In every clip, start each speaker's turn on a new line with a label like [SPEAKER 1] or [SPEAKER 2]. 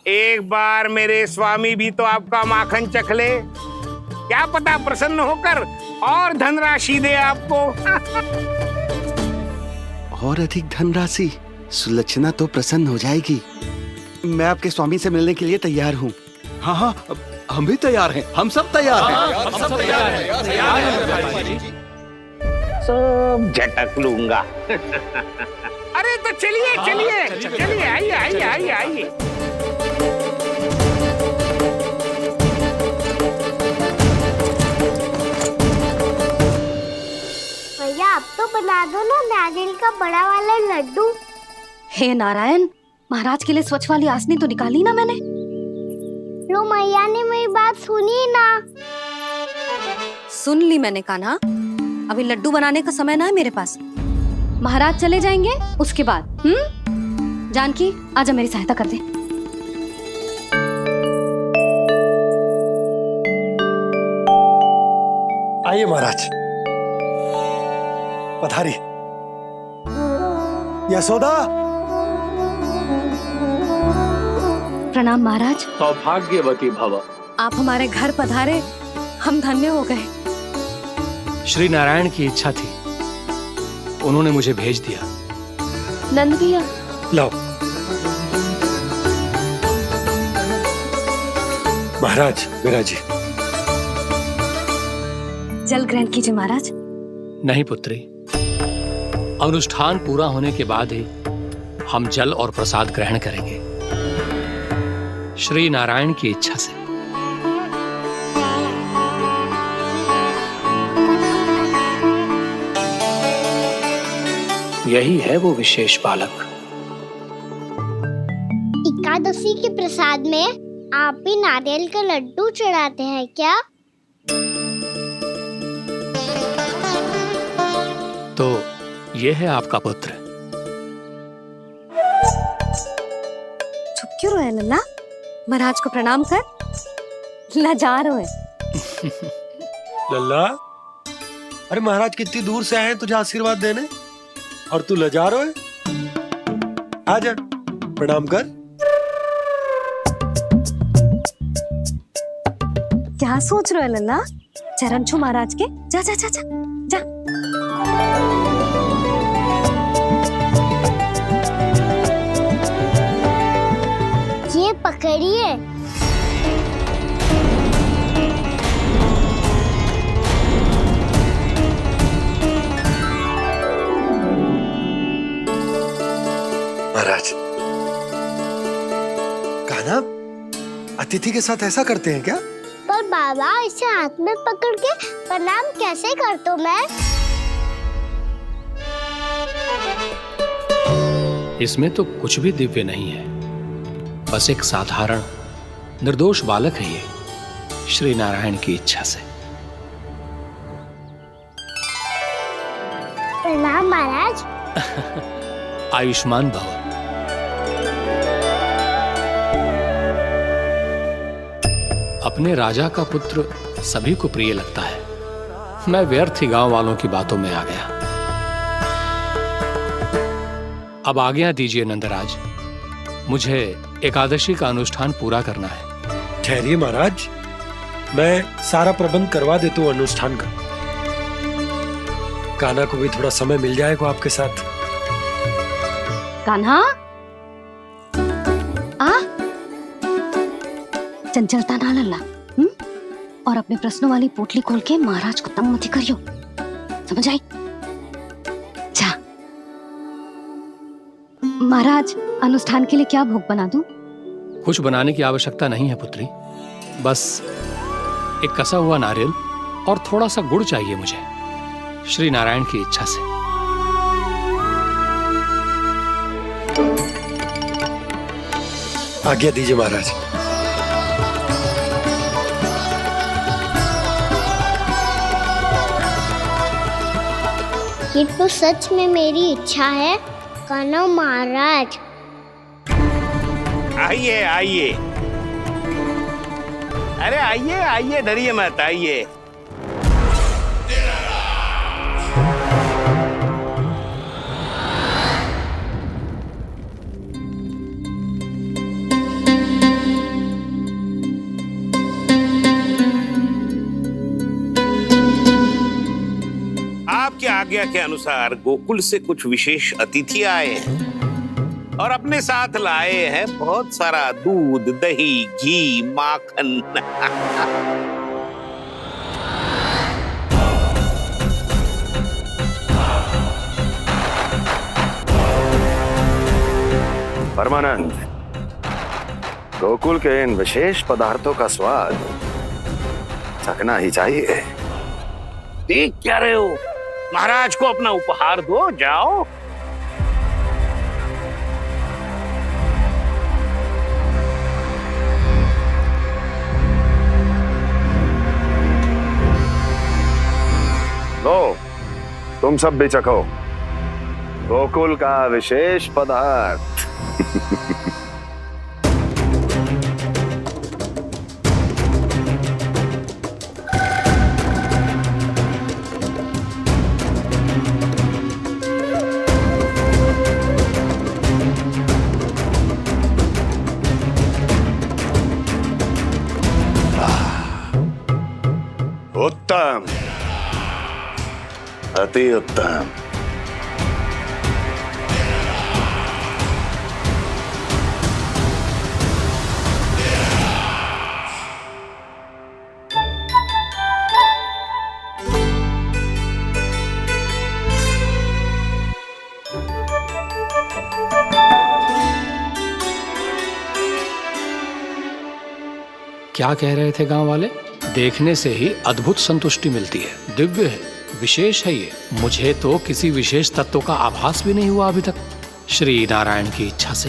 [SPEAKER 1] एक बार मेरे स्वामी भी तो आपका माखन चख ले, क्या पता प्रसन्न होकर और धनराशि दे आपको।
[SPEAKER 2] और अधिक धनराशि? सुलक्षणा तो प्रसन्न हो जाएगी। मैं आपके स्वामी से मिलने के लिए तैयार हूँ।
[SPEAKER 3] हाँ हाँ, हम भी तैयार हैं, हम सब तैयार हैं।
[SPEAKER 4] हम सब तैयार हैं।
[SPEAKER 1] सब झटक लूंगा। अरे तो चलिए चलिए चलिए, आइए आइए आइए आइए।
[SPEAKER 5] भैया आप तो बना दो ना नारियल का बड़ा वाला लड्डू।
[SPEAKER 6] हे नारायण, महाराज के लिए स्वच्छ वाली आसनी तो निकाली ना मैंने।
[SPEAKER 5] लो मैया ने मेरी बात सुनी ना।
[SPEAKER 6] सुन ली मैंने कान्हा, अभी लड्डू बनाने का समय ना है मेरे पास। महाराज चले जाएंगे उसके बाद। जानकी आजा मेरी सहायता कर दे।
[SPEAKER 7] आइए महाराज, पधारी। यशोदा।
[SPEAKER 6] प्रणाम महाराज।
[SPEAKER 4] सौभाग्यवती भव।
[SPEAKER 6] आप हमारे घर पधारे, हम धन्य हो गए।
[SPEAKER 8] श्री नारायण की इच्छा थी, उन्होंने मुझे भेज दिया।
[SPEAKER 6] नंद भैया
[SPEAKER 7] लाओ। महाराज विराजी।
[SPEAKER 6] जल ग्रहण कीजिए महाराज।
[SPEAKER 8] नहीं पुत्री, अनुष्ठान पूरा होने के बाद ही हम जल और प्रसाद ग्रहण करेंगे, श्री नारायण की इच्छा से। यही है वो विशेष बालक।
[SPEAKER 5] एकादशी के प्रसाद में आप भी नारियल का लड्डू चढ़ाते हैं क्या?
[SPEAKER 8] तो ये है आपका पुत्र।
[SPEAKER 6] चुप क्यों रोए लल्ला? महाराज को प्रणाम कर। लजा रोए।
[SPEAKER 7] लल्ला, अरे महाराज कितनी दूर से आए हैं तुझे आशीर्वाद देने, और तू लजा रहा है? आजा प्रणाम कर।
[SPEAKER 6] क्या सोच रहे हो लल्ला? चरण छू महाराज के। जा जा जा जा जा।
[SPEAKER 5] ये पकड़िए।
[SPEAKER 7] महाराज, कान्हा अतिथि के साथ ऐसा करते हैं क्या?
[SPEAKER 5] पर बाबा इसे हाथ में पकड़ के प्रणाम कैसे करता हूँ मैं?
[SPEAKER 8] इसमें तो कुछ भी दिव्य नहीं है, बस एक साधारण निर्दोष बालक है ये, श्री नारायण की इच्छा से।
[SPEAKER 5] प्रणाम महाराज।
[SPEAKER 8] आयुष्मान भव। अपने राजा का पुत्र सभी को प्रिय लगता है। मैं व्यर्थ ही गांव वालों की बातों में आ गया। अब आज्ञा दीजिए नंदराज, मुझे एकादशी का अनुष्ठान पूरा करना है।
[SPEAKER 7] ठहरिए महाराज, मैं सारा प्रबंध करवा देता हूँ अनुष्ठान का। कान्हा को भी थोड़ा समय मिल जाएगा आपके साथ।
[SPEAKER 6] कान्हा आ, चंचलता ना लल्ला। और अपने प्रश्नों वाली पोटली खोल के महाराज को तंग मत करियो, समझ आई? जा। महाराज, अनुष्ठान के लिए क्या भोग बना दूं?
[SPEAKER 8] कुछ बनाने की आवश्यकता नहीं है पुत्री, बस एक कसा हुआ नारियल और थोड़ा सा गुड़ चाहिए मुझे, श्री नारायण की इच्छा से।
[SPEAKER 7] आज्ञा दीजिए महाराज।
[SPEAKER 5] ये तो सच में मेरी इच्छा है कान्हा महाराज।
[SPEAKER 1] आइए आइए, अरे आइए आइए, डरिए मत, आइए। आज्ञा के अनुसार गोकुल से कुछ विशेष अतिथि आए हैं और अपने साथ लाए हैं बहुत सारा दूध, दही, घी, माखन।
[SPEAKER 9] परमानंद, गोकुल के इन विशेष पदार्थों का स्वाद चखना ही चाहिए।
[SPEAKER 1] देख क्या रहे हो? महाराज को अपना उपहार दो, जाओ।
[SPEAKER 9] लो, तुम सब भी चखो गोकुल का विशेष पदार्थ। उत्तम, अति उत्तम।
[SPEAKER 8] क्या कह रहे थे गांव वाले? देखने से ही अद्भुत संतुष्टि मिलती है, दिव्य है, विशेष है ये। मुझे तो किसी विशेष तत्व का आभास भी नहीं हुआ अभी तक, श्री नारायण की इच्छा से।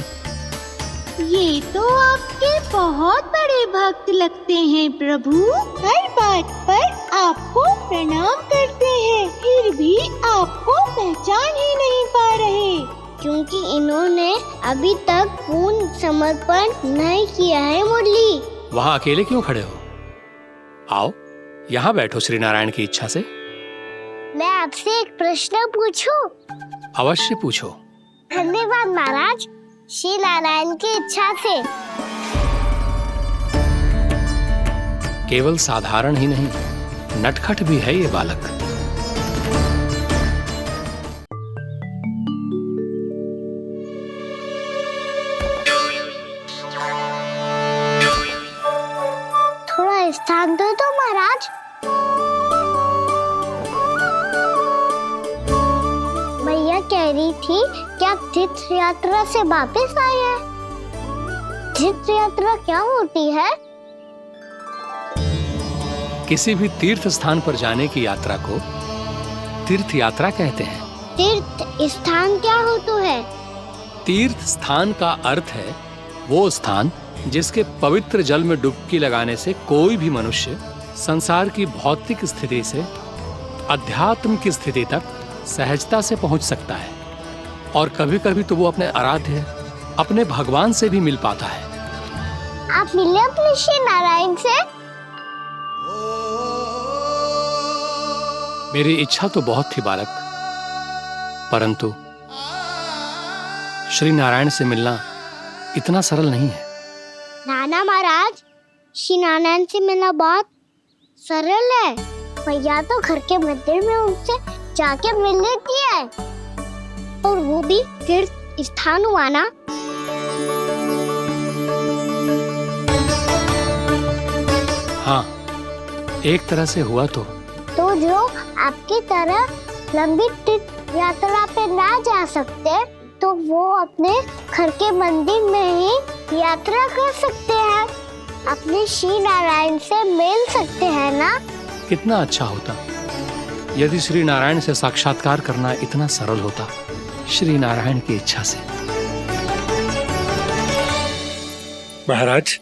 [SPEAKER 5] ये तो आपके बहुत बड़े भक्त लगते हैं प्रभु। हर बात पर आपको प्रणाम करते हैं, फिर भी आपको पहचान ही नहीं पा रहे, क्योंकि इन्होंने अभी तक पूर्ण समर्पण नहीं किया है। मुरली,
[SPEAKER 8] वहाँ अकेले क्यों खड़े हो? आओ यहाँ बैठो श्री नारायण की इच्छा से।
[SPEAKER 5] मैं आपसे एक प्रश्न पूछूं?
[SPEAKER 8] अवश्य पूछो।
[SPEAKER 5] धन्यवाद महाराज, श्री नारायण की इच्छा से।
[SPEAKER 8] केवल साधारण ही नहीं, नटखट भी है ये बालक।
[SPEAKER 5] थोड़ा स्थान दो तो महाराज। मैया कह रही थी कि आप तीर्थ यात्रा से वापस आए हैं। तीर्थ यात्रा क्या होती है?
[SPEAKER 8] किसी भी तीर्थ स्थान पर जाने की यात्रा को तीर्थ यात्रा कहते हैं।
[SPEAKER 5] तीर्थ स्थान क्या हो तो है?
[SPEAKER 8] तीर्थ स्थान का अर्थ है वो स्थान जिसके पवित्र जल में डुबकी लगाने से कोई भी मनुष्य संसार की भौतिक स्थिति से अध्यात्म की स्थिति तक सहजता से पहुंच सकता है, और कभी कभी तो वो अपने आराध्य, अपने भगवान से भी मिल पाता है।
[SPEAKER 5] आप मिले अपने श्री नारायण से?
[SPEAKER 8] मेरी इच्छा तो बहुत थी बालक, परंतु श्री नारायण से मिलना इतना सरल नहीं है।
[SPEAKER 5] नाना महाराज, श्री नारायण से मिलना बहुत सरल है। भैया तो घर के मंदिर में उनसे जाके मिल लेती है, और वो भी तीर्थ स्थान हुआ ना।
[SPEAKER 8] हाँ, एक तरह से हुआ तो
[SPEAKER 5] जो आपकी तरह लंबी तीर्थ यात्रा पे ना जा सकते, तो वो अपने घर के मंदिर में ही यात्रा कर सकते हैं, अपने श्री नारायण से मिल सकते हैं ना।
[SPEAKER 8] कितना अच्छा होता यदि श्री नारायण से साक्षात्कार करना इतना सरल होता, श्री नारायण की इच्छा से।
[SPEAKER 7] महाराज,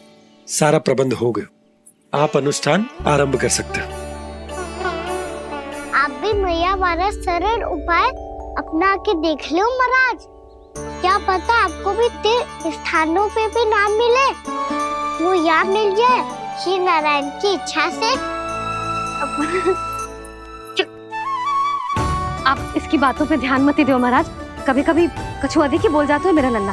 [SPEAKER 7] सारा प्रबंध हो गया, आप अनुष्ठान आरंभ कर सकते हो।
[SPEAKER 5] आप भी मैया वाला सरल उपाय अपना के देख लो महाराज। क्या पता आपको भी तीर्थ स्थानों पे भी नाम मिले, वो यहाँ मिल जाए श्री नारायण की इच्छा से।
[SPEAKER 6] आप इसकी बातों पे ध्यान मत दो महाराज, कभी कभी कछुआ देखी बोल जाता है मेरा लल्ला।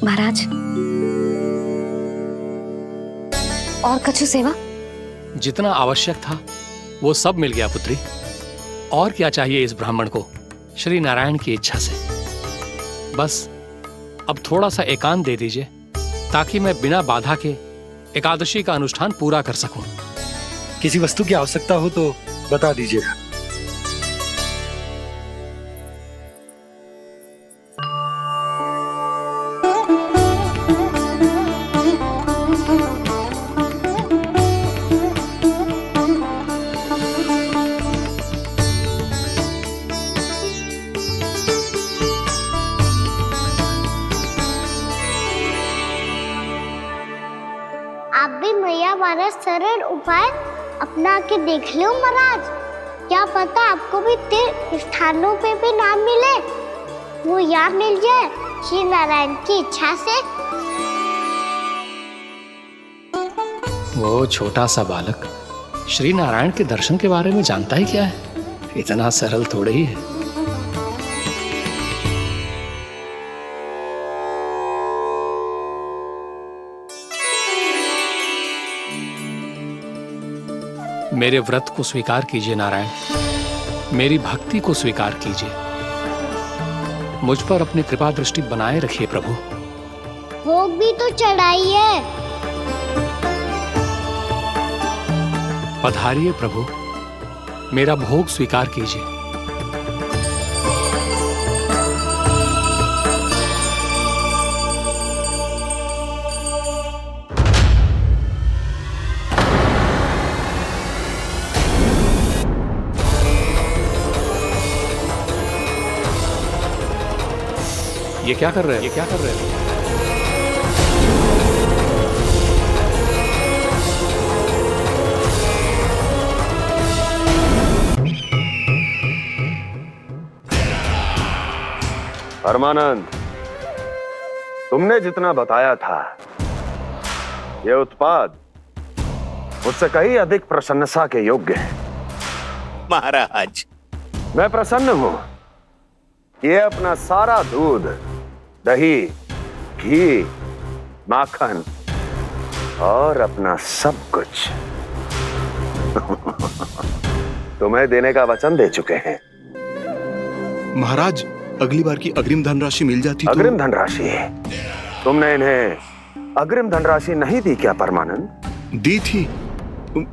[SPEAKER 6] महाराज, और कछु सेवा?
[SPEAKER 8] जितना आवश्यक था वो सब मिल गया पुत्री। और क्या चाहिए इस ब्राह्मण को श्री नारायण की इच्छा से? बस अब थोड़ा सा एकांत दे दीजिए ताकि मैं बिना बाधा के एकादशी का अनुष्ठान पूरा कर सकूं।
[SPEAKER 7] किसी वस्तु की आवश्यकता हो तो बता दीजिएगा।
[SPEAKER 5] आप भी मैया वाला सरल उपाय अपना के देख लो महाराज। क्या पता आपको भी तीर्थ स्थानों पे भी नाम मिले, वो यहाँ मिल जाए श्री नारायण की इच्छा से।
[SPEAKER 8] वो छोटा सा बालक श्री नारायण के दर्शन के बारे में जानता ही क्या है? इतना सरल थोड़े ही है। मेरे व्रत को स्वीकार कीजिए नारायण, मेरी भक्ति को स्वीकार कीजिए। मुझ पर अपनी कृपा दृष्टि बनाए रखिए प्रभु।
[SPEAKER 5] भोग भी तो चढ़ाइए।
[SPEAKER 8] पधारिए प्रभु, मेरा भोग स्वीकार कीजिए। ये क्या कर रहे हैं? ये क्या कर रहे हैं?
[SPEAKER 9] परमानंद, तुमने जितना बताया था ये उत्पाद उससे कहीं अधिक प्रशंसा के योग्य है।
[SPEAKER 1] महाराज,
[SPEAKER 9] मैं प्रसन्न हूं। ये अपना सारा दूध, दही, घी, माखन और अपना सब कुछ तुम्हें देने का वचन दे चुके हैं।
[SPEAKER 2] महाराज, अगली बार की अग्रिम धनराशि मिल जाती तो।
[SPEAKER 9] अग्रिम धनराशि? तुमने इन्हें अग्रिम धनराशि नहीं दी क्या परमानंद?
[SPEAKER 2] दी थी,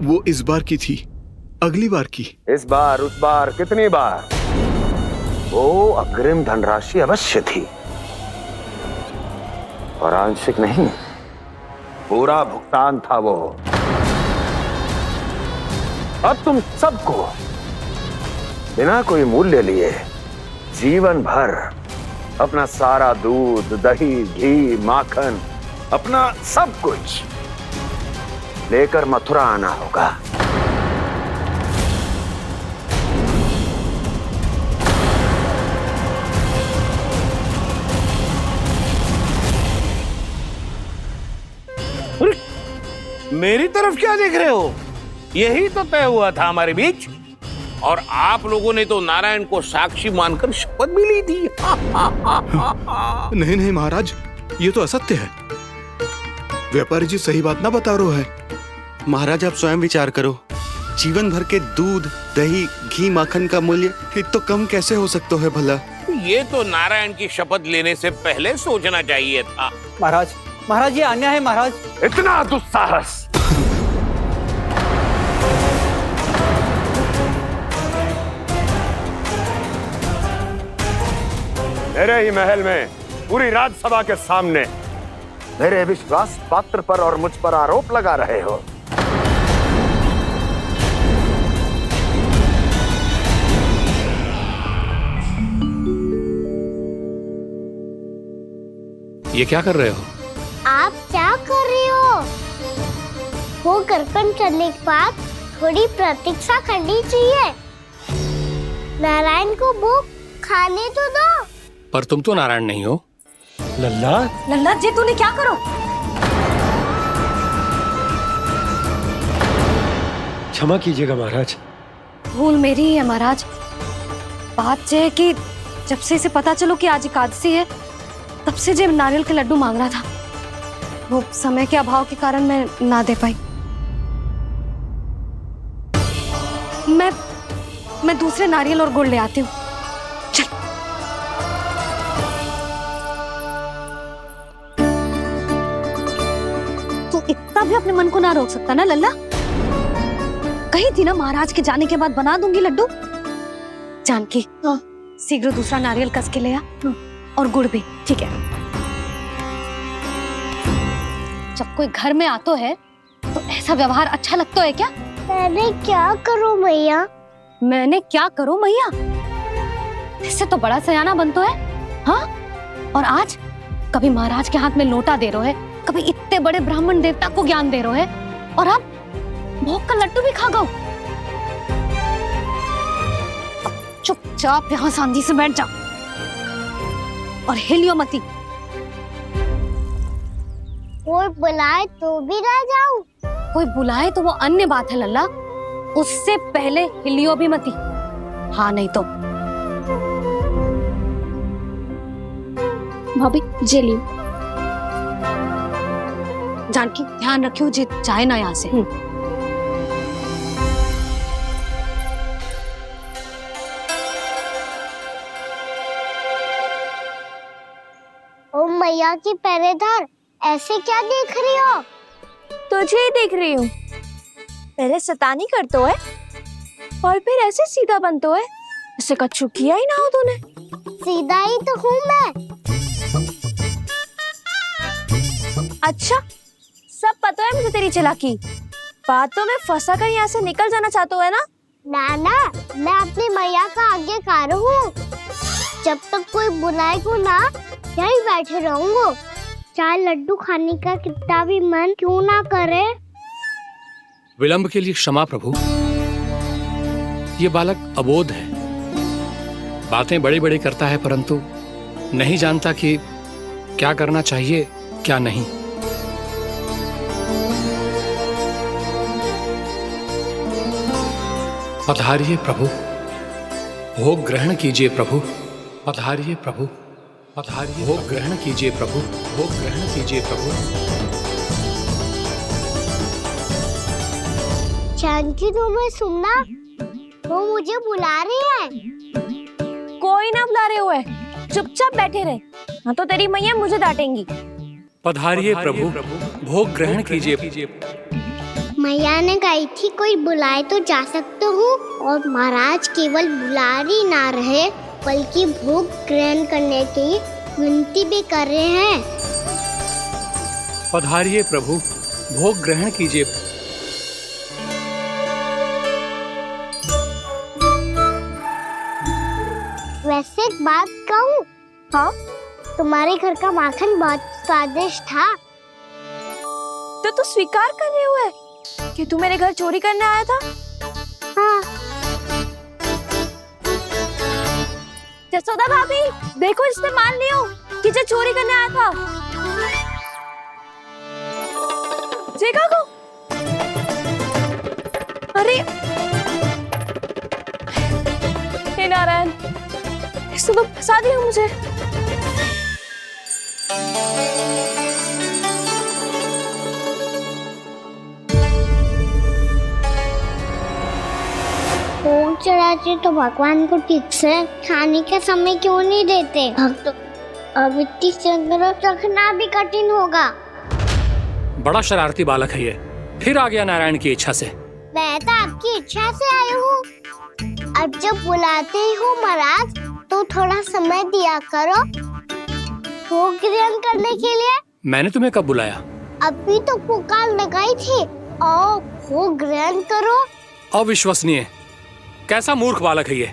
[SPEAKER 2] वो इस बार की थी, अगली बार की।
[SPEAKER 9] इस बार, उस बार, कितनी बार? वो अग्रिम धनराशि अवश्य थी और आंशिक नहीं, पूरा भुगतान था वो। अब तुम सबको बिना कोई मूल्य लिए जीवन भर अपना सारा दूध, दही, घी, माखन, अपना सब कुछ लेकर मथुरा आना होगा।
[SPEAKER 1] मेरी तरफ क्या देख रहे हो? यही तो तय हुआ था हमारे बीच, और आप लोगों ने तो नारायण को साक्षी मानकर शपथ भी ली थी।
[SPEAKER 2] नहीं नहीं महाराज, ये तो असत्य है। व्यापारी जी सही बात ना बता रहे हैं। महाराज, आप स्वयं विचार करो, जीवन भर के दूध, दही, घी, माखन का मूल्य तो कम कैसे हो सकता है भला?
[SPEAKER 1] ये तो नारायण की शपथ लेने से पहले सोचना चाहिए था।
[SPEAKER 10] महाराज, महाराज, ये अन्याय है महाराज।
[SPEAKER 9] इतना दुस्साहस! मेरे ही महल में पूरी राजसभा के सामने मेरे विश्वास पात्र पर और मुझ पर आरोप लगा रहे हो।
[SPEAKER 8] ये क्या कर रहे हो?
[SPEAKER 5] आप क्या कर रहे हो? वो कर्पण करने के बाद थोड़ी प्रतीक्षा करनी चाहिए। नारायण को भोग खाने तो दो।
[SPEAKER 8] पर तुम तो नारायण नहीं हो।
[SPEAKER 7] लल्ला,
[SPEAKER 6] लल्ला जी, तूने क्या करो?
[SPEAKER 7] क्षमा कीजिएगा महाराज।
[SPEAKER 6] भूल मेरी ही है महाराज। बात ये है कि जब से इसे पता चलो कि आज एकादशी है, तब से जब नारियल के लड्डू मांग रहा था, वो समय के अभाव के कारण मैं ना दे पाई। मैं दूसरे नारियल और गुड़ ले आती हूँ। चल। तू इतना भी अपने मन को ना रोक सकता ना लल्ला? कही थी ना महाराज के जाने के बाद बना दूंगी लड्डू। जानकी, शीघ्र दूसरा नारियल कस के ले आ, और गुड़ भी। ठीक है। जब कोई घर में आता है तो ऐसा व्यवहार अच्छा लगता है क्या?
[SPEAKER 5] मैंने क्या करूं मैया?
[SPEAKER 6] मैंने क्या करूं मैया? इससे तो बड़ा सयाना बनतो है। हाँ? और आज कभी महाराज के हाथ में लोटा दे रहे है, कभी इतने बड़े ब्राह्मण देवता को ज्ञान दे रहे है, और अब भोग का लड्डू भी खा गो। चुपचाप यहाँ शांति से बैठ जा और हिलियो मती।
[SPEAKER 5] कोई बुलाए तो भी ना जाऊं?
[SPEAKER 6] कोई बुलाए तो वो अन्य बात है लल्ला, उससे पहले हिलियो भी मती। हाँ नहीं तो। भाभी जेली। जानकी ध्यान रखियो जे जाए ना यहाँ से।
[SPEAKER 5] ओ मैया की पहरेदार, ऐसे क्या देख रही हो?
[SPEAKER 11] तुझे ही देख रही हूँ। पहले शैतानी करतो है और फिर ऐसे सीधा बनतो है, ऐसे कछु किया ही ना हो तूने।
[SPEAKER 5] सीधा ही तो हूँ मैं।
[SPEAKER 11] अच्छा, सब पता है मुझे तेरी चालाकी। बातों में फंसा कर यहाँ से निकल जाना चाहते है ना?
[SPEAKER 5] नाना, मैं अपनी मैया का आज्ञाकार हूँ। जब तक कोई बुलाएगा ना, यहीं बैठे रहूंगा। चाहे लड्डू खाने का कितना भी मन क्यों ना करे।
[SPEAKER 8] विलंब के लिए क्षमा प्रभु। ये बालक अबोध है, बातें बड़ी बड़ी करता है, परंतु नहीं जानता कि क्या करना चाहिए क्या नहीं। पधारिए प्रभु, भोग ग्रहण कीजिए प्रभु। पधारिए प्रभु, पधारिए। भोग ग्रहण कीजिए प्रभु, भोग ग्रहण कीजिए प्रभु।
[SPEAKER 5] जानकी, तुम्हें सुनना, वो मुझे बुला रही है।
[SPEAKER 11] कोई ना बुला रहे हुए, चुपचाप बैठे रहे, हाँ तो तेरी मैया मुझे डांटेंगी।
[SPEAKER 8] पधारिए प्रभु, भोग ग्रहण कीजिए।
[SPEAKER 5] मैया ने कही थी कोई बुलाए तो जा सकते हूँ, और महाराज केवल बुला ही ना रहे बल्कि भोग ग्रहण करने की विनती भी कर रहे हैं।
[SPEAKER 8] पधारिए प्रभु, भोग ग्रहण कीजिए।
[SPEAKER 5] वैसे एक बात कहूँ?
[SPEAKER 11] हाँ?
[SPEAKER 5] तुम्हारे घर का माखन बहुत स्वादिष्ट था।
[SPEAKER 11] तो तू स्वीकार कर रहे हुए कि तू मेरे घर चोरी करने आया था?
[SPEAKER 5] हाँ।
[SPEAKER 11] जसोदा भाभी, देखो इसने मान लियो कि जो चोरी करने आया था। देखा को? अरे हे नारायण, इसने तो फंसा दिया मुझे।
[SPEAKER 5] भोग चढ़ाते तो भगवान को ठीक से खाने का समय क्यों नहीं देते? भक्त अब इतनी संग्रह रखना भी कठिन होगा।
[SPEAKER 8] बड़ा शरारती बालक है ये, फिर आ गया नारायण की इच्छा से।
[SPEAKER 5] मैं तो आपकी इच्छा से आई हूँ। अब जब बुलाते ही हो महाराज, तो थोड़ा समय दिया करो भोग ग्रहण करने के लिए।
[SPEAKER 8] मैंने तुम्हें कब बुलाया?
[SPEAKER 5] अभी तो पुकार लगाई थी, आओ भोग ग्रहण करो।
[SPEAKER 8] अविश्वसनीय, कैसा मूर्ख बालक है ये।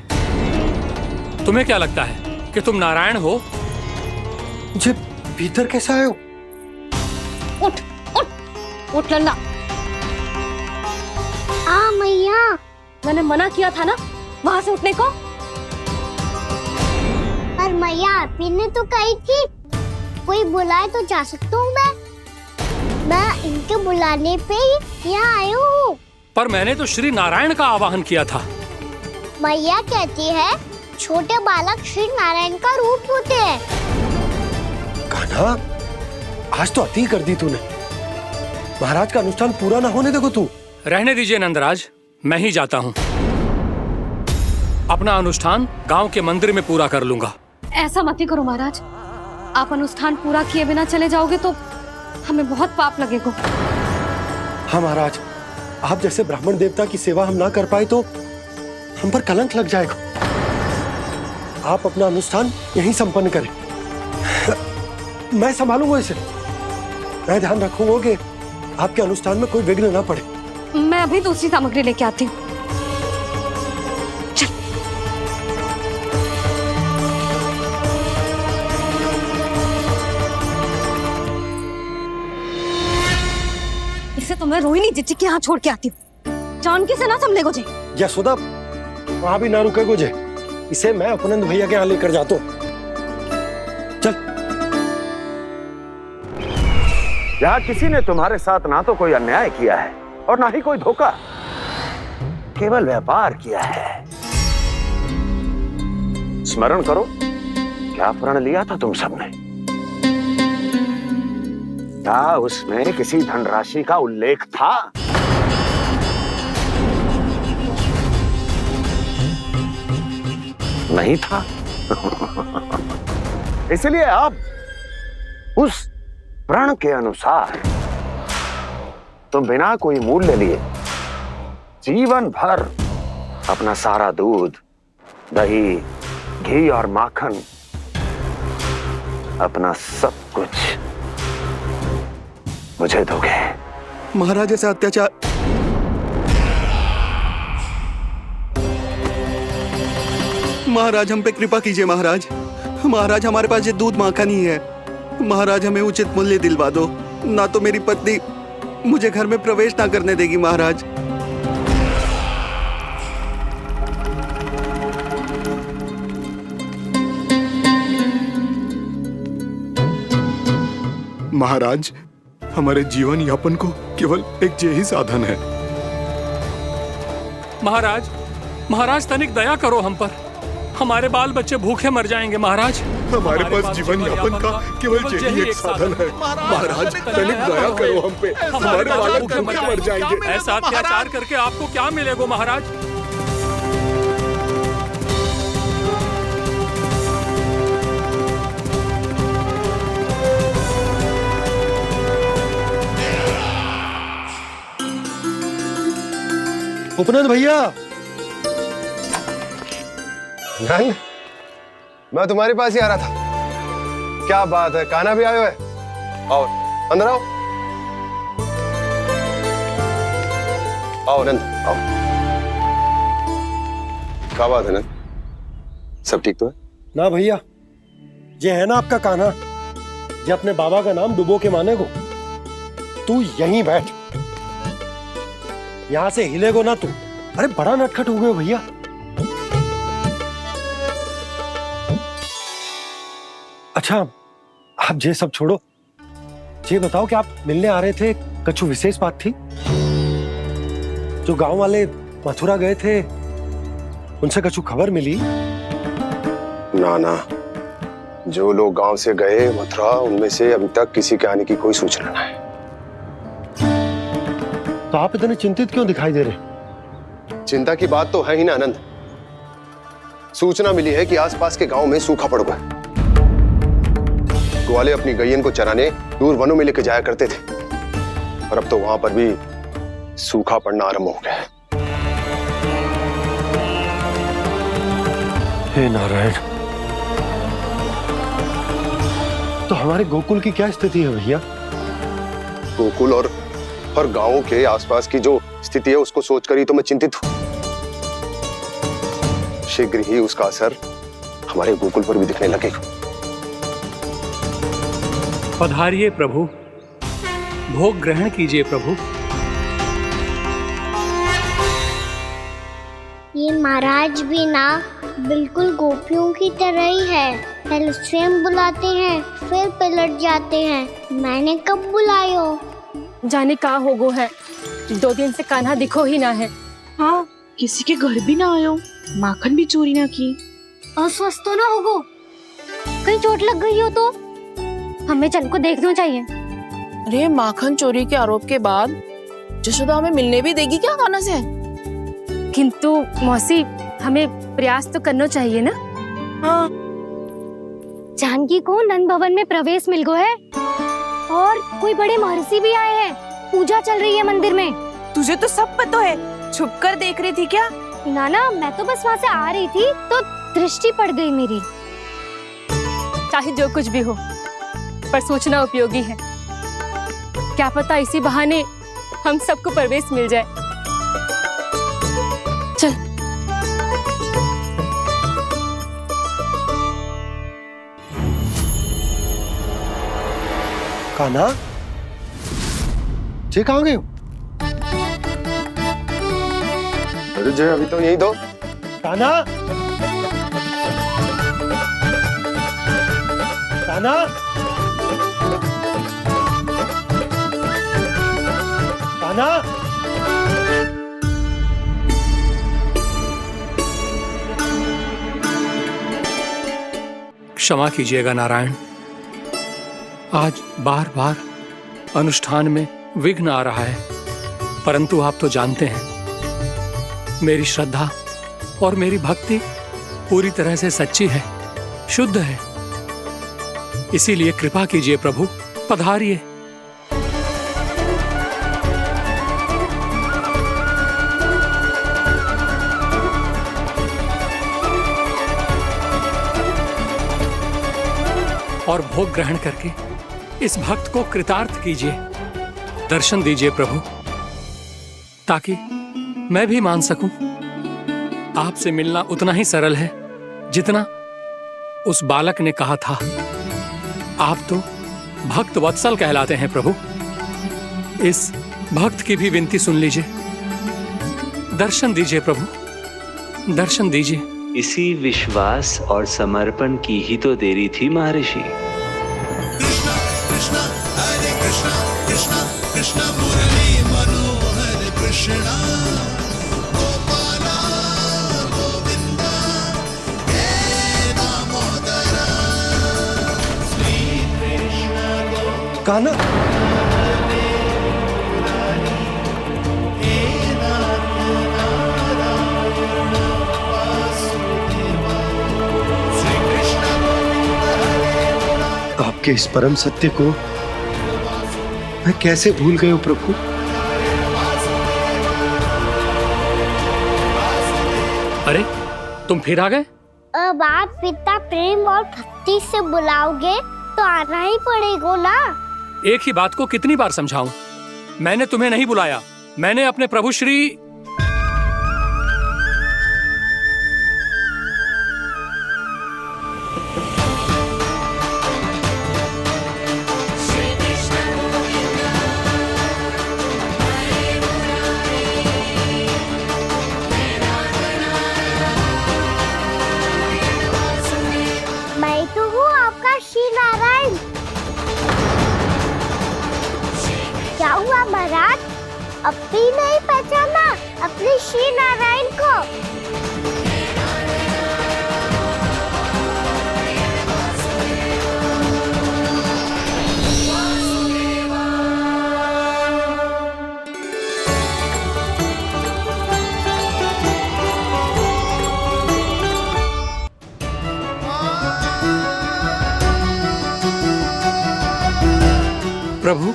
[SPEAKER 8] तुम्हें क्या लगता है कि तुम नारायण हो?
[SPEAKER 7] मुझे भीतर कैसे आए हो?
[SPEAKER 6] उठ उठ उठ लल्ला।
[SPEAKER 5] मैया,
[SPEAKER 6] मैंने मना किया था ना वहां से उठने को।
[SPEAKER 5] पर मैया, आपी ने तो कही थी कोई बुलाए तो जा सकता हूँ मैं इनके बुलाने पे ही यहाँ आई हूँ।
[SPEAKER 8] पर मैंने तो श्री नारायण का आवाहन किया था।
[SPEAKER 5] मैया कहती है छोटे बालक श्री नारायण का रूप होते हैं।
[SPEAKER 7] कान्हा, आज तो अति कर दी तूने। महाराज का अनुष्ठान पूरा ना होने देखो तू।
[SPEAKER 8] रहने दीजिए नंदराज, मैं ही जाता हूँ। अपना अनुष्ठान गांव के मंदिर में पूरा कर लूंगा।
[SPEAKER 6] ऐसा मत ही करो महाराज, आप अनुष्ठान पूरा किए बिना चले जाओगे तो हमें बहुत पाप लगेगा।
[SPEAKER 7] हाँ महाराज, आप जैसे ब्राह्मण देवता की सेवा हम ना कर पाए तो हम पर कलंक लग जाएगा। आप अपना अनुष्ठान यहीं संपन्न करें, मैं संभालूंगा इसे। मैं ध्यान रखूंगा कि आपके अनुष्ठान में कोई विघ्न ना पड़े।
[SPEAKER 6] मैं अभी दूसरी सामग्री लेके आती हूँ। इसे तो मैं रोहिणी जीजी के यहाँ छोड़ के आती हूँ। जानकी से ना संभले गुजे।
[SPEAKER 7] यशोदा, वहां भी ना रुके गुजे। इसे मैं अपनंद भैया के यहाँ लेकर जाता हूँ। चल।
[SPEAKER 9] यहाँ किसी ने तुम्हारे साथ ना तो कोई अन्याय किया है और ना ही कोई धोखा, केवल व्यापार किया है। स्मरण करो, क्या प्रण लिया था तुम सबने? क्या उसमें किसी धनराशि का उल्लेख था? नहीं था। इसलिए अब उस प्रण के अनुसार तुम बिना कोई मूल्य लिए जीवन भर अपना सारा दूध, दही, घी और माखन, अपना सब कुछ मुझे दोगे।
[SPEAKER 2] महाराज ऐसा अत्याचार। महाराज हम पे कृपा कीजिए महाराज। महाराज हमारे पास ये दूध माखन ही है। महाराज हमें उचित मूल्य दिलवा दो, ना तो मेरी पत्नी मुझे घर में प्रवेश ना करने देगी महाराज।
[SPEAKER 12] महाराज हमारे जीवन यापन को केवल एक यही साधन है।
[SPEAKER 8] महाराज, महाराज तनिक दया करो हम पर। हमारे बाल बच्चे भूखे मर जाएंगे महाराज।
[SPEAKER 12] हमारे पास जीवन यापन का केवल यही एक साधन है। महाराज तनिक दया करो हम पे, हमारे बालक भूखे मर जाएंगे।
[SPEAKER 8] ऐसा अत्याचार करके आपको क्या मिलेगा महाराज?
[SPEAKER 7] उपनंद भैया।
[SPEAKER 13] नंद, मैं तुम्हारे पास ही आ रहा था। क्या बात है, कान्हा भी आयो है? आओ अंदर आओ। आओ नंद आओ। क्या बात है नंद, सब ठीक तो है?
[SPEAKER 7] ना भैया, ये है ना आपका कान्हा, ये अपने बाबा का नाम डुबो के माने को। तू यहीं बैठ, यहां से हिलेगो ना तू। अरे बड़ा नटखट हो गए भैया। अच्छा, आप ये सब छोड़ो, ये बताओ कि आप मिलने आ रहे थे, कछु विशेष बात थी? जो गांव वाले मथुरा गए थे, उनसे कछु खबर मिली?
[SPEAKER 13] ना ना, जो लोग गांव से गए मथुरा, उनमें से अभी तक किसी के आने की कोई सूचना नहीं है।
[SPEAKER 7] तो आप इतने चिंतित क्यों दिखाई दे रहे?
[SPEAKER 13] चिंता की बात तो है ही ना आनंद। सूचना मिली है कि आसपास के गांव में सूखा पड़ गया। ग्वाले अपनी गैयन को चराने दूर वनों में लेके जाया करते थे, और अब तो वहां पर भी सूखा पड़ना आरंभ हो गया है।
[SPEAKER 7] हे नारायण, तो हमारे गोकुल की क्या स्थिति है भैया?
[SPEAKER 13] गोकुल और गांवों के आसपास की जो स्थिति है उसको सोचकर ही तो मैं चिंतित हूं। शीघ्र ही उसका असर हमारे गोकुल पर भी दिखने लगेगा।
[SPEAKER 8] पधारिए प्रभु, भोग ग्रहण कीजिए प्रभु।
[SPEAKER 5] ये महाराज भी ना बिल्कुल गोपियों की तरह ही है। पहले स्वयं बुलाते हैं, फिर पलट जाते हैं। मैंने कब बुलायो?
[SPEAKER 11] जाने कहाँ होगो है, 2 दिन से कान्हा दिखो ही ना है।
[SPEAKER 14] हाँ, किसी के घर भी ना आयो, माखन भी चोरी ना की।
[SPEAKER 6] अस्वस्थ तो ना होगो, कहीं चोट लग गई हो तो हमें चल को देखना चाहिए।
[SPEAKER 14] अरे माखन चोरी के आरोप के बाद यशोदा हमें मिलने भी देगी क्या कान्हा से?
[SPEAKER 11] किंतु मौसी, हमें प्रयास तो करना चाहिए ना।
[SPEAKER 6] हाँ। जानकी को नंद भवन में प्रवेश मिल गो है और कोई बड़े महर्षि भी आए हैं। पूजा चल रही है मंदिर में।
[SPEAKER 14] तुझे तो सब पता है, छुप कर देख रही थी क्या?
[SPEAKER 6] ना मैं तो बस वहाँ से आ रही थी तो दृष्टि पड़ गई मेरी।
[SPEAKER 11] चाहे जो कुछ भी हो, पर सोचना उपयोगी है। क्या पता इसी बहाने हम सबको प्रवेश मिल जाए। चल।
[SPEAKER 7] कान्हा, जे कहाँ गए हो?
[SPEAKER 13] अरे जय, अभी तो यही दो।
[SPEAKER 7] कान्हा, कान्हा, कान्हा।
[SPEAKER 8] क्षमा कीजिएगा नारायण, आज बार बार अनुष्ठान में विघ्न आ रहा है, परंतु आप तो जानते हैं मेरी श्रद्धा और मेरी भक्ति पूरी तरह से सच्ची है, शुद्ध है। इसीलिए कृपा कीजिए प्रभु, पधारिए। और भोग ग्रहण करके इस भक्त को कृतार्थ कीजिए। दर्शन दीजिए प्रभु, ताकि मैं भी मान सकूं। आपसे मिलना उतना ही सरल है जितना उस बालक ने कहा था। आप तो भक्त वत्सल कहलाते हैं प्रभु। इस भक्त की भी विनती सुन लीजिए। दर्शन दीजिए प्रभु, दर्शन दीजिए।
[SPEAKER 15] इसी विश्वास और समर्पण की ही तो देरी थी महर्षि।
[SPEAKER 16] कृष्णा कृष्णा हरे कृष्णा, कृष्णा कृष्णा मुरली मनोहर कृष्णा, गोपाला गोविंदा हे दामोदरा, श्री कृष्ण
[SPEAKER 7] कान्हा, आपके इस परम सत्य को मैं कैसे भूल गया प्रभु।
[SPEAKER 8] अरे तुम फिर आ गए?
[SPEAKER 5] अब आप इतना प्रेम और भक्ति से बुलाओगे तो आना ही पड़ेगा ना।
[SPEAKER 8] एक ही बात को कितनी बार समझाऊं? मैंने तुम्हें नहीं बुलाया, मैंने अपने प्रभु श्री
[SPEAKER 5] महाराज, अब भी नहीं पहचाना अपने श्री नारायण को?
[SPEAKER 8] प्रभु,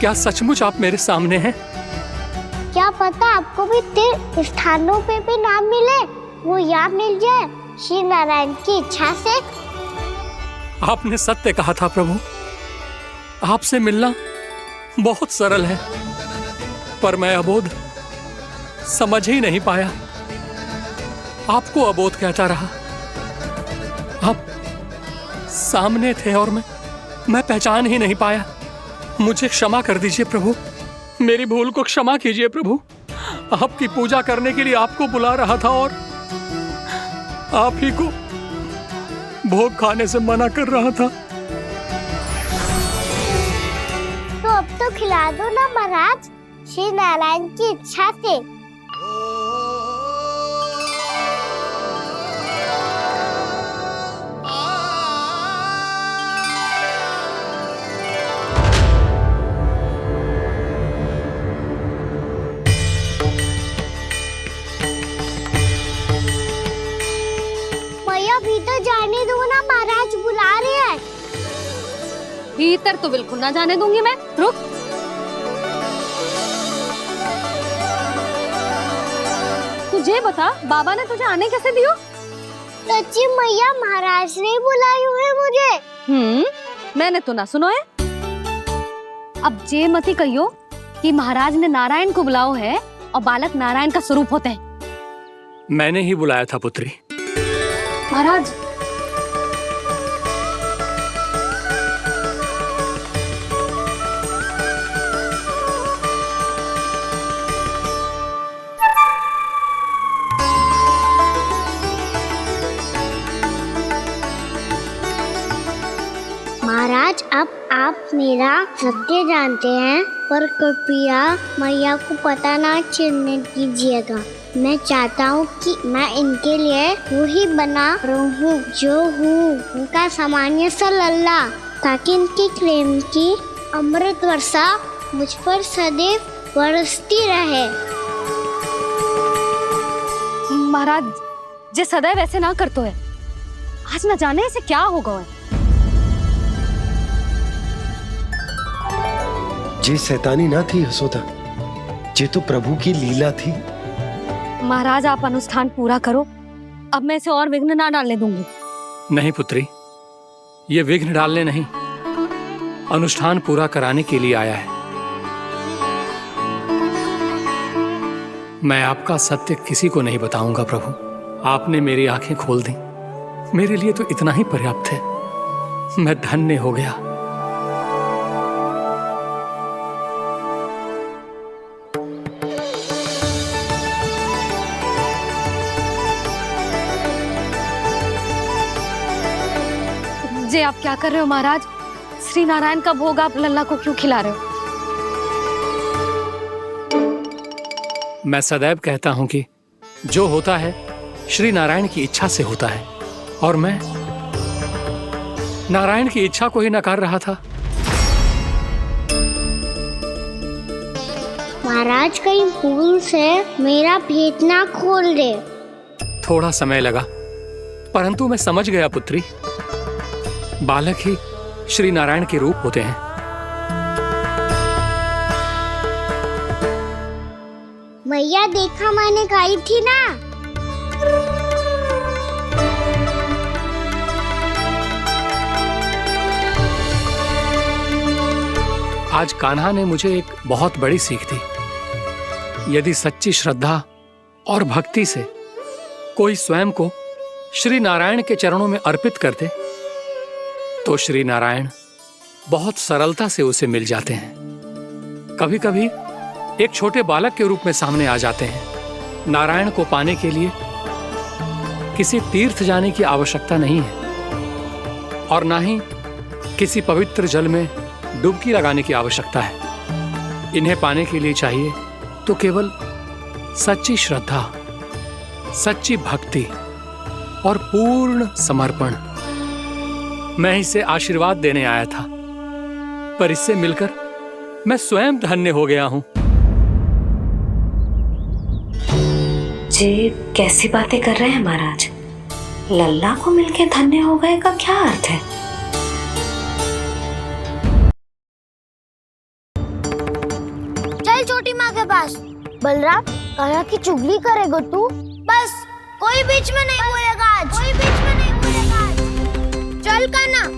[SPEAKER 8] क्या सचमुच आप मेरे सामने हैं?
[SPEAKER 5] क्या पता आपको भी तीर्थ स्थानों पे भी नाम मिले, वो यहाँ मिल जाए श्री नारायण की इच्छा से।
[SPEAKER 8] आपने सत्य कहा था प्रभु, आपसे मिलना बहुत सरल है, पर मैं अबोध समझ ही नहीं पाया। आपको अबोध कहता रहा। आप सामने थे और मैं पहचान ही नहीं पाया। मुझे क्षमा कर दीजिए प्रभु, मेरी भूल को क्षमा कीजिए प्रभु। आपकी पूजा करने के लिए आपको बुला रहा था और आप ही को भोग खाने से मना कर रहा था।
[SPEAKER 5] तो अब तो खिला दो ना महाराज, श्री नारायण की इच्छा से। मैया भीतर जाने दो ना, महाराज बुला रहे हैं।
[SPEAKER 6] भीतर तो बिल्कुल ना जाने दूंगी मैं। रुक। तुझे बता, बाबा ने तुझे आने कैसे दियो?
[SPEAKER 5] सच्ची मैया, महाराज ने बुलाई हुई मुझे।
[SPEAKER 6] मैंने तो ना सुनो है। अब जे मती कहियो कि महाराज ने नारायण को बुलाओ है और बालक नारायण का स्वरूप होते हैं।
[SPEAKER 8] मैंने ही बुलाया था पुत्री।
[SPEAKER 6] महाराज,
[SPEAKER 5] महाराज, अब आप मेरा सत्य जानते हैं, पर कृपया मैया को पता ना चलने दीजिएगा। मैं चाहता हूँ कि मैं इनके लिए वही बना रहूँ जो हूँ, उनका सामान्य सा लल्ला, ताकि इनके प्रेम की अमृत वर्षा मुझ पर सदैव बरसती रहे।
[SPEAKER 6] महाराज, जे सदैव ऐसे ना करतो है, आज न जाने इसे क्या होगा है।
[SPEAKER 7] जे शैतानी ना थी यशोदा, जे तो प्रभु की लीला थी।
[SPEAKER 6] महाराज, आप अनुष्ठान पूरा करो, अब मैं इसे और विघ्न ना डालने दूंगी।
[SPEAKER 8] नहीं पुत्री, ये विघ्न डालने नहीं, अनुष्ठान पूरा कराने के लिए आया है। मैं आपका सत्य किसी को नहीं बताऊंगा प्रभु। आपने मेरी आंखें खोल दी, मेरे लिए तो इतना ही पर्याप्त है। मैं धन्य हो गया।
[SPEAKER 6] जे आप क्या कर रहे हो महाराज? श्री नारायण का भोग आप लल्ला को क्यों खिला रहे हो?
[SPEAKER 8] मैं सदैव कहता हूं कि जो होता है श्री नारायण की इच्छा से होता है, और मैं नारायण की इच्छा को ही नकार रहा था।
[SPEAKER 5] महाराज, कहीं भूल से मेरा भेद ना खोल दे।
[SPEAKER 8] थोड़ा समय लगा, परंतु मैं समझ गया पुत्री। बालक ही श्री नारायण के रूप होते हैं।
[SPEAKER 5] मैया, देखा मैंने कही थी ना।
[SPEAKER 8] आज कान्हा ने मुझे एक बहुत बड़ी सीख दी। यदि सच्ची श्रद्धा और भक्ति से कोई स्वयं को श्री नारायण के चरणों में अर्पित कर दे, तो श्री नारायण बहुत सरलता से उसे मिल जाते हैं। कभी कभी एक छोटे बालक के रूप में सामने आ जाते हैं। नारायण को पाने के लिए किसी तीर्थ जाने की आवश्यकता नहीं है, और ना ही किसी पवित्र जल में डुबकी लगाने की आवश्यकता है। इन्हें पाने के लिए चाहिए तो केवल सच्ची श्रद्धा, सच्ची भक्ति और पूर्ण समर्पण। मैं इसे आशीर्वाद देने आया था, पर इससे मिलकर मैं स्वयं धन्य हो गया हूं।
[SPEAKER 17] जी कैसी बातें कर रहे हैं महाराज? लल्ला को मिलके धन्य हो गए का क्या अर्थ है?
[SPEAKER 5] चल छोटी माँ के पास। बलराम, कान्हा की चुगली करेगा तू? बस, कोई बीच में नहीं बोलेगा आज। कोई बीच में नहीं बोलेगा आज। चल कान्हा।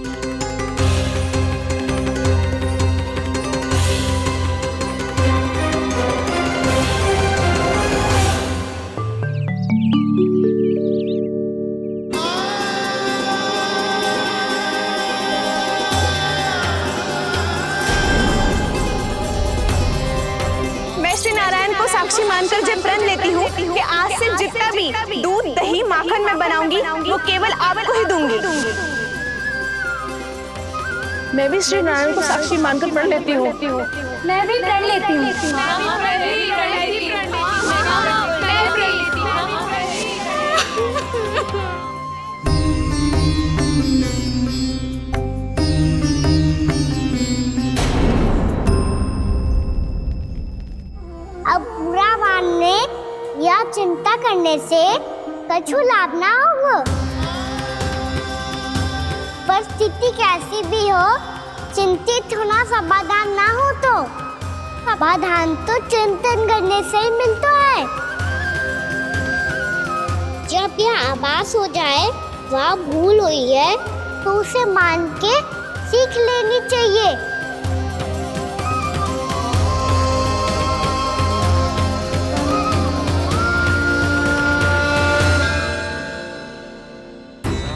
[SPEAKER 11] श्री नारायण को साक्षी मानकर जब प्रण लेती हूँ कि आज से जितना भी दूध, दही, माखन मैं बनाऊंगी वो केवल आपको ही दूंगी।
[SPEAKER 14] मैं भी श्री नारायण को साक्षी मानकर प्रण लेती हूँ।
[SPEAKER 6] मैं भी प्रण लेती हूँ।
[SPEAKER 5] अब बुरा मानने या चिंता करने से कछु लाभ ना होगा।
[SPEAKER 18] परिस्थिति कैसी भी हो, चिंतित होना समाधान ना हो तो समाधान तो चिंतन करने से ही मिलता है। जब यह आभास हो जाए वह भूल हुई है तो उसे मान के सीख लेनी चाहिए।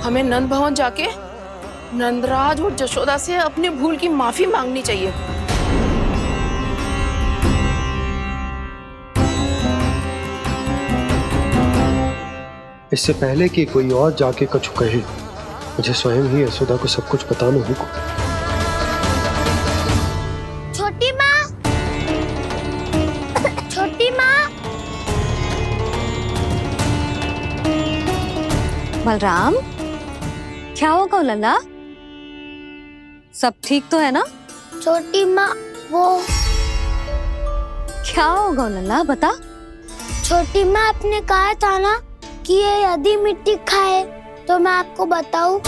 [SPEAKER 14] हमें नंद भवन जाके नंदराज और जशोदा से अपनी भूल की माफी मांगनी चाहिए।
[SPEAKER 7] इससे पहले कि कोई और जाके कछु कहे, मुझे स्वयं ही यशोदा को सब कुछ बताना होगा।
[SPEAKER 18] छोटी माँ, छोटी माँ।
[SPEAKER 6] बलराम, क्या होगा लल्ला? सब ठीक तो है ना?
[SPEAKER 18] छोटी माँ, वो
[SPEAKER 6] क्या होगा लल्ला, बता।
[SPEAKER 18] छोटी माँ, आपने कहा था ना कि ये यदि मिट्टी खाए तो मैं आपको बताऊं।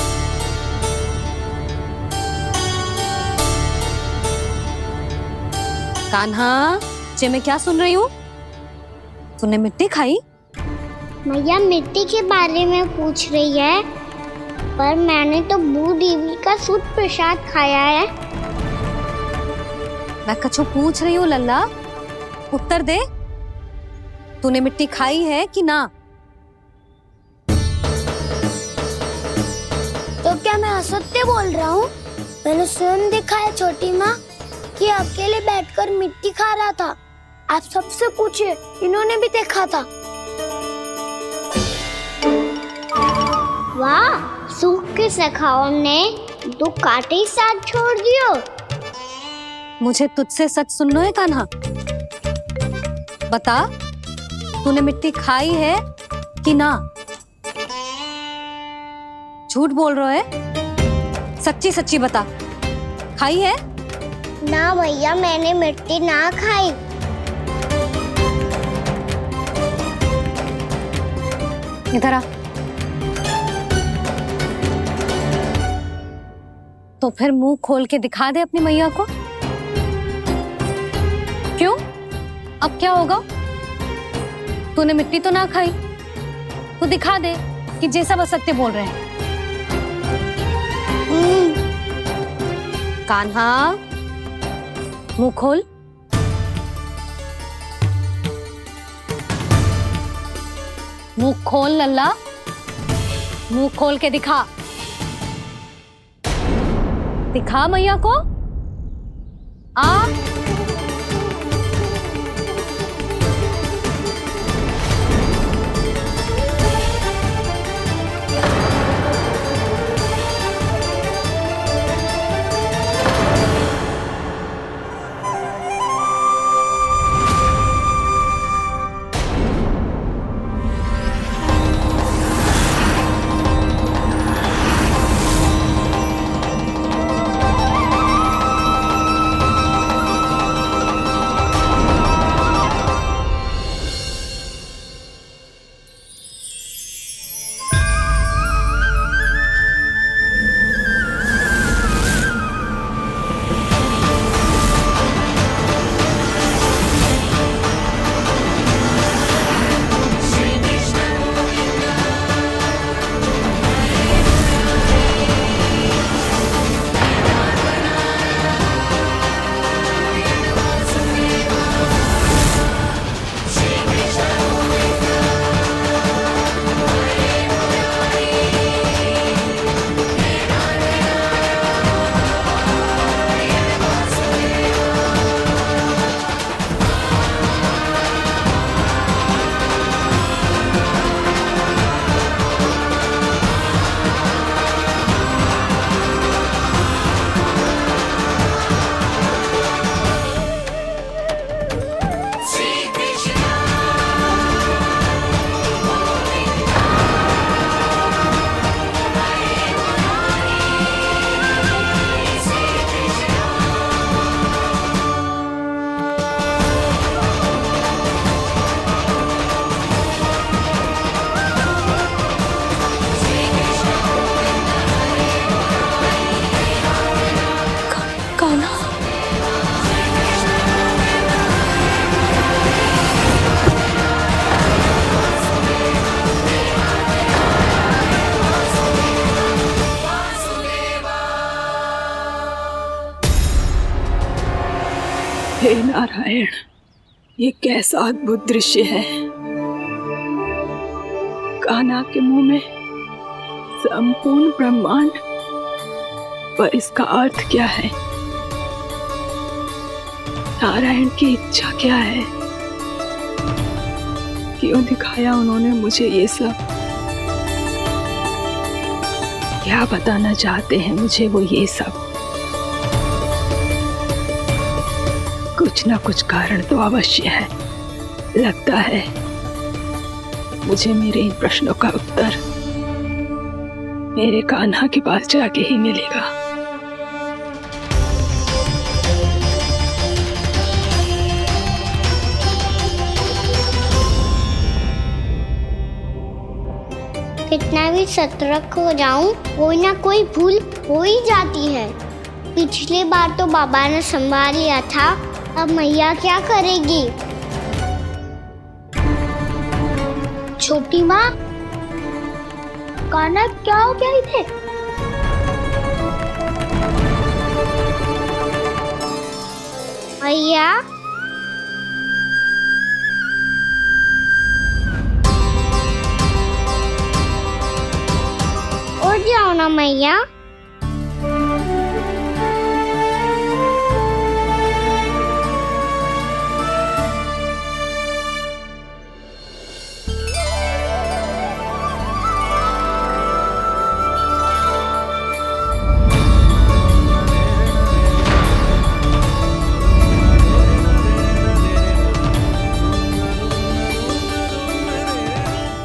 [SPEAKER 6] कान्हा, जे मैं क्या सुन रही हूँ? तूने मिट्टी खाई?
[SPEAKER 18] मैया मिट्टी के बारे में पूछ रही है, पर मैंने तो भू देवी का शुद्ध प्रसाद खाया है।
[SPEAKER 6] मैं कछु पूछ रही हूँ लल्ला, उत्तर दे। तूने मिट्टी खाई है कि ना?
[SPEAKER 18] तो क्या मैं असत्य बोल रहा हूँ? मैंने स्वयं देखा है छोटी माँ कि अकेले बैठकर मिट्टी खा रहा था। आप सबसे पूछिए, इन्होंने भी देखा था। वाह, सूख के सखाओ ने दो कांटे ही साथ छोड़ दियो।
[SPEAKER 6] मुझे तुझसे सच सुनना है कान्हा। बता, तूने मिट्टी खाई है कि ना? झूठ बोल रहा है, सच्ची सच्ची बता, खाई है?
[SPEAKER 18] ना भैया, मैंने मिट्टी ना खाई।
[SPEAKER 6] इधर आ। तो फिर मुंह खोल के दिखा दे अपनी मैया को। क्यों? अब क्या होगा? तूने मिट्टी तो ना खाई, तो दिखा दे कि जे सब असत्य बोल रहे हैं। कान्हा, मुंह खोल। मुंह खोल लल्ला, मुंह खोल के दिखा। दिखा मैया को। आ
[SPEAKER 14] हे नारायण, ये कैसा अद्भुत दृश्य है। कान्हा के मुंह में संपूर्ण ब्रह्मांड, पर इसका अर्थ क्या है? नारायण की इच्छा क्या है? क्यों दिखाया उन्होंने मुझे ये सब? क्या बताना चाहते हैं मुझे वो ये सब? कुछ ना कुछ कारण तो अवश्य है। लगता है मुझे मेरे इन प्रश्नों का उत्तर मेरे कान्हा के पास जाके ही मिलेगा।
[SPEAKER 18] कितना भी सतर्क हो जाऊं, कोई ना कोई भूल हो ही जाती है। पिछली बार तो बाबा ने संभाल लिया था, अब मैया क्या करेगी? छोटी माँ, कान्हा क्या हो गया इधर? मैया, उठ जाओ ना मैया।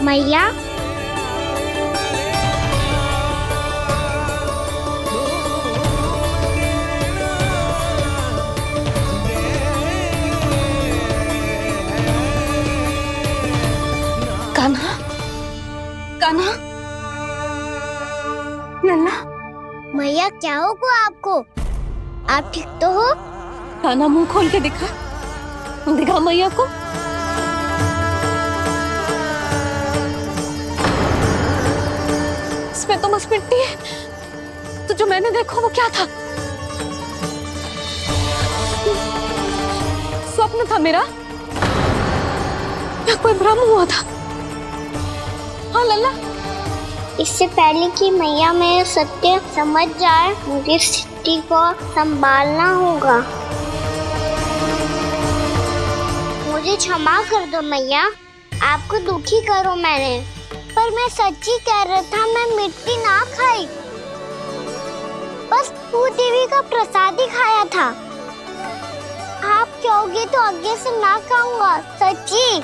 [SPEAKER 18] मैया,
[SPEAKER 6] कान्हा, कान्हा, लल्ला।
[SPEAKER 18] मैया क्या होगा आपको? आप ठीक तो हो?
[SPEAKER 6] कान्हा मुंह खोल के दिखा, दिखा मैया को। इसमें तो बस मिट्टी है, तो जो मैंने देखा वो क्या था? स्वप्न था मेरा या कोई भ्रम हुआ था? हाँ लल्ला,
[SPEAKER 18] इससे पहले कि मैया मेरे सत्य समझ जाए, मुझे स्थिति को संभालना होगा। मुझे क्षमा कर दो मैया, आपको दुखी करो मैंने, पर मैं सच्ची कह रहा था, मैं मिट्टी ना खाई, बस तू देवी का प्रसाद ही खाया था। आप कहोगे तो आगे से ना खाऊंगा, सच्ची।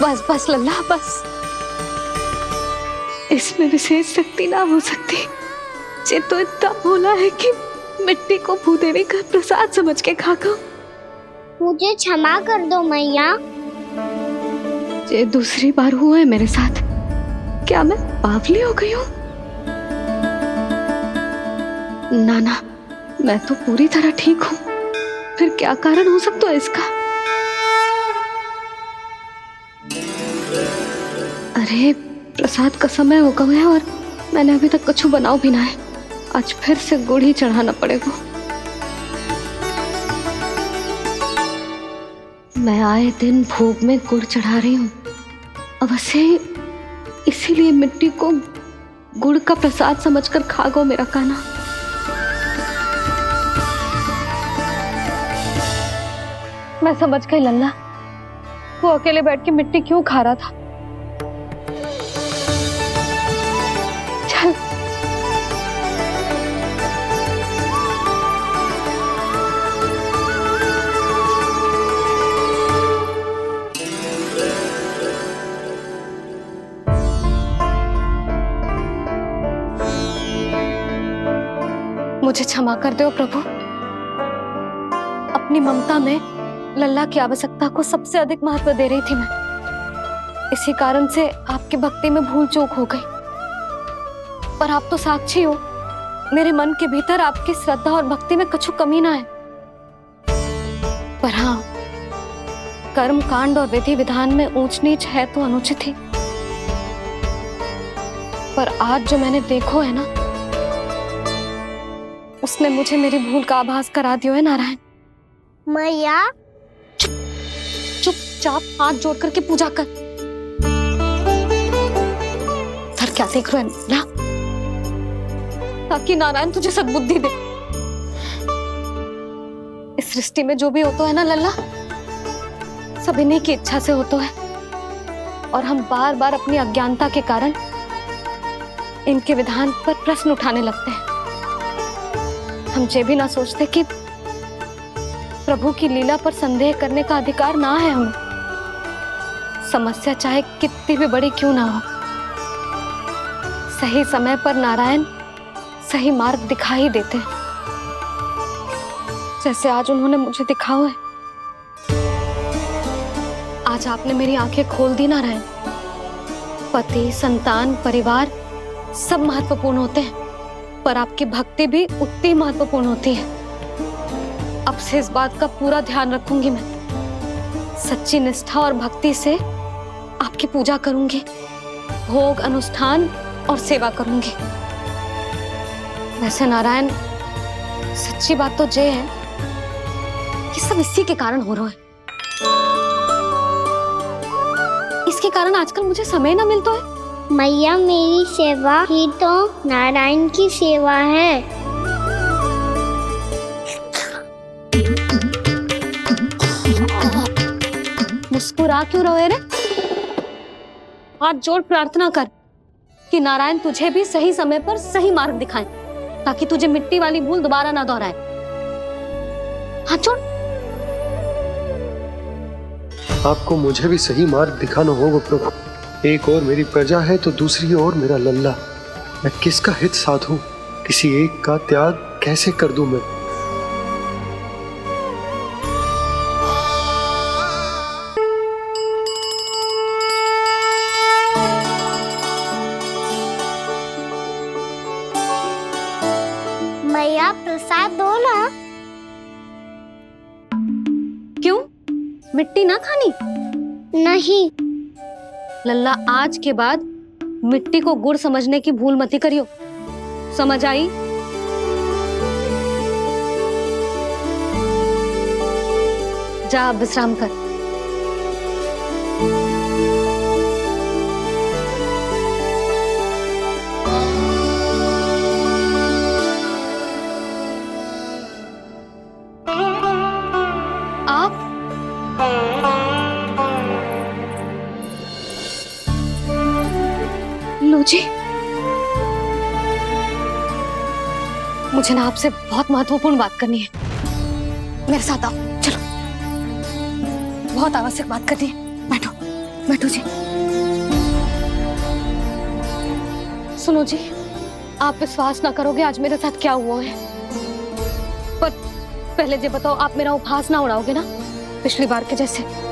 [SPEAKER 6] बस बस लल्ला, बस। इसमें विशेष शक्ति ना हो सकती। ये तो इतना भोला है कि मिट्टी को भूदेवी का प्रसाद समझ के खागा।
[SPEAKER 18] मुझे क्षमा कर दो मैया।
[SPEAKER 6] ये दूसरी बार हुआ है मेरे साथ। क्या मैं बावली हो गई हूँ? ना ना, मैं तो पूरी तरह ठीक हूँ। फिर क्या कारण हो सकता है इसका? अरे प्रसाद का समय हो गया है और मैंने अभी तक कुछ बनाओ भी ना है। आज फिर से गुड़ ही चढ़ाना पड़ेगा। मैं आए दिन भोग में गुड़ चढ़ा रही हूँ, अवश्य ही इसीलिए मिट्टी को गुड़ का प्रसाद समझकर खागो मेरा कान्हा। मैं समझ गई लल्ला, वो अकेले बैठ के मिट्टी क्यों खा रहा था। चल मुझे क्षमा कर दो प्रभु। अपनी ममता में लल्ला की आवश्यकता को सबसे अधिक महत्व दे रही थी मैं। इसी कारण से आपकी भक्ति में भूल चूक हो गई। पर आप तो साक्षी हो, मेरे मन के भीतर आपकी श्रद्धा और भक्ति में कछु कमी ना है। पर हाँ, कर्म कांड और विधि विधान में ऊंच नीच है तो अनुचित ही। पर आज जो मैंने देखो है ना, उसने मुझे मेरी भूल का आभास करा दियो है नारायण।
[SPEAKER 18] मैया
[SPEAKER 6] चुपचाप हाथ जोड़ करके पूजा कर। सर क्या देख रहे हो ना, ताकि नारायण तुझे सद्बुद्धि दे। इस सृष्टि में जो भी होता है ना लल्ला, सब इन्हीं की इच्छा से होता है, और हम बार बार अपनी अज्ञानता के कारण इनके विधान पर प्रश्न उठाने लगते हैं। हम ये भी ना सोचते कि प्रभु की लीला पर संदेह करने का अधिकार ना है हमें। समस्या चाहे कितनी भी बड़ी क्यों ना हो, सही समय पर नारायण सही मार्ग दिखा ही देते हैं, जैसे आज उन्होंने मुझे दिखाओ है। आज आपने मेरी आंखें खोल दी नारायण। पति, संतान, परिवार सब महत्वपूर्ण होते हैं, पर आपकी भक्ति भी उतनी महत्वपूर्ण होती है। अब से इस बात का पूरा ध्यान रखूंगी मैं। सच्ची निष्ठा और भक्ति से आपकी पूजा करूंगी, भोग, अनुष्ठान और सेवा करूंगी। वैसे नारायण, सच्ची बात तो ये है कि सब इसी के कारण हो रहा है। इसके कारण आजकल मुझे समय ना मिलता है।
[SPEAKER 18] मैया, मेरी सेवा ही तो नारायण की सेवा है।
[SPEAKER 6] मुस्कुरा क्यों रहे रे? हाथ जोड़ प्रार्थना कर कि नारायण तुझे भी सही समय पर सही मार्ग दिखाएं, ताकि तुझे मिट्टी वाली भूल दोबारा ना दोहराए। हाथ जोड़।
[SPEAKER 7] आपको मुझे भी सही मार्ग दिखाना होगा प्रभु। एक और मेरी प्रजा है तो दूसरी ओर मेरा लल्ला। मैं किसका हित साधूं? किसी एक का त्याग कैसे कर दूं मैं?
[SPEAKER 18] मैया, प्रसाद दो ना।
[SPEAKER 6] क्यों? मिट्टी ना खानी?
[SPEAKER 18] नहीं।
[SPEAKER 6] लल्ला, आज के बाद मिट्टी को गुड़ समझने की भूल मत करियो। समझ आई? जा विश्राम कर। जी, मुझे ना आपसे बहुत महत्वपूर्ण बात करनी है। मेरे साथ आओ, चलो। बहुत आवश्यक बात करनी है। बैठो, बैठो जी। सुनो जी, आप विश्वास ना करोगे आज मेरे साथ क्या हुआ है। पर पहले ये बताओ, आप मेरा उपहास ना उड़ाओगे ना, पिछली बार के जैसे?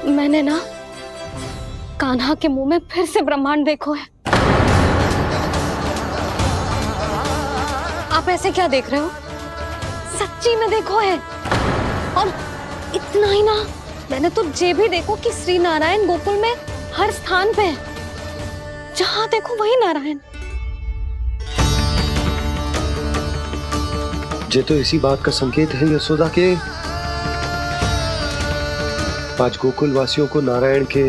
[SPEAKER 6] मैंने ना कान्हा के मुंह में फिर से ब्रह्मांड देखो है। आप ऐसे क्या देख रहे हो? सच्ची में देखो है। और इतना ही ना, मैंने तो ये भी देखो कि श्री नारायण गोकुल में हर स्थान पे है। जहां देखो वही नारायण।
[SPEAKER 7] ये तो इसी बात का संकेत है यशोदा के आज गोकुल वासियों को नारायण के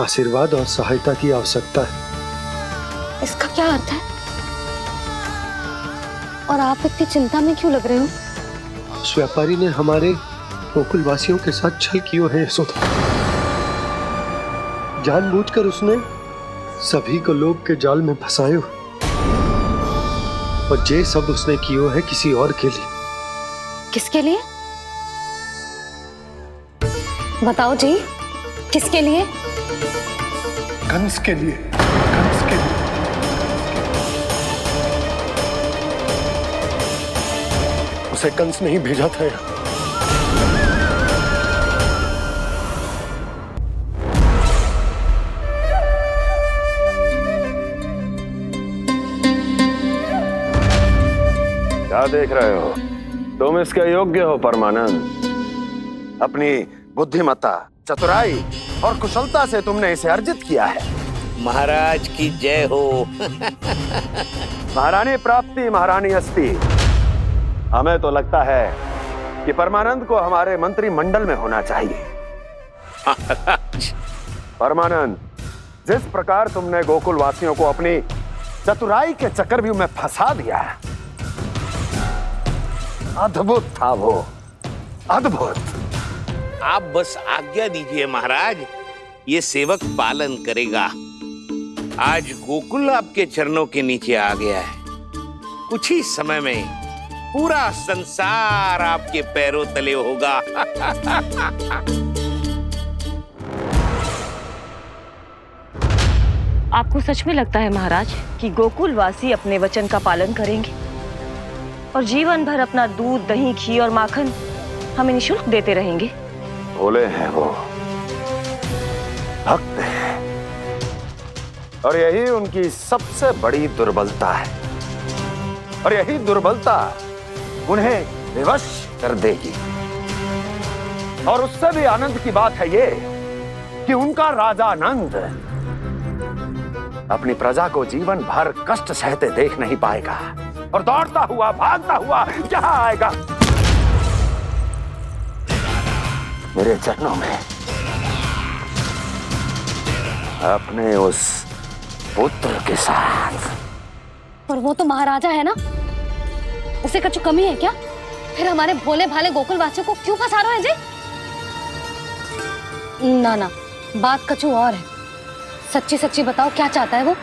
[SPEAKER 7] आशीर्वाद और सहायता की आवश्यकता है।
[SPEAKER 6] इसका क्या अर्थ है? और आप इतनी चिंता में क्यों लग रहे हो?
[SPEAKER 7] उस व्यापारी ने हमारे गोकुल वासियों के साथ छल किया है यशोदा। जानबूझकर उसने सभी को लोभ के जाल में फंसायो, और ये सब उसने किया है किसी और के लिए।
[SPEAKER 6] किसके लिए? बताओ जी, किसके लिए?
[SPEAKER 12] कंस के लिए। कंस के लिए। उसे कंस नहीं भेजा था यहाँ।
[SPEAKER 9] क्या देख रहे हो? तुम इसके योग्य हो परमानंद। अपनी बुद्धिमत्ता, चतुराई और कुशलता से तुमने इसे अर्जित किया है।
[SPEAKER 1] महाराज की जय हो।
[SPEAKER 9] महारानी प्राप्ति महारानी अस्ति। हमें तो लगता है कि परमानंद को हमारे मंत्रिमंडल में होना चाहिए। परमानंद, जिस प्रकार तुमने गोकुल वासियों को अपनी चतुराई के चक्रव्यूह में फंसा दिया है, अद्भुत था वो, अद्भुत।
[SPEAKER 1] आप बस आज्ञा दीजिए महाराज, ये सेवक पालन करेगा। आज गोकुल आपके चरणों के नीचे आ गया है। कुछ ही समय में पूरा संसार आपके पैरों तले होगा।
[SPEAKER 19] आपको सच में लगता है महाराज कि गोकुलवासी अपने वचन का पालन करेंगे और जीवन भर अपना दूध, दही, घी और माखन हमें निःशुल्क देते रहेंगे?
[SPEAKER 9] भोले हैं वो, भक्त हैं, और यही उनकी सबसे बड़ी दुर्बलता है। और यही दुर्बलता उन्हें विवश कर देगी। और उससे भी आनंद की बात है ये कि उनका राजा नंद अपनी प्रजा को जीवन भर कष्ट सहते देख नहीं पाएगा और दौड़ता हुआ, भागता हुआ यहाँ आएगा मेरे चरणों में, अपने उस पुत्र के साथ।
[SPEAKER 6] पर वो तो महाराजा है ना, उसे कुछ कमी है क्या? फिर हमारे भोले भाले गोकुल वासियों को क्यों फंसा रहे हैं जी? ना ना, बात कछु और है। सच्ची सच्ची बताओ, क्या चाहता है वो?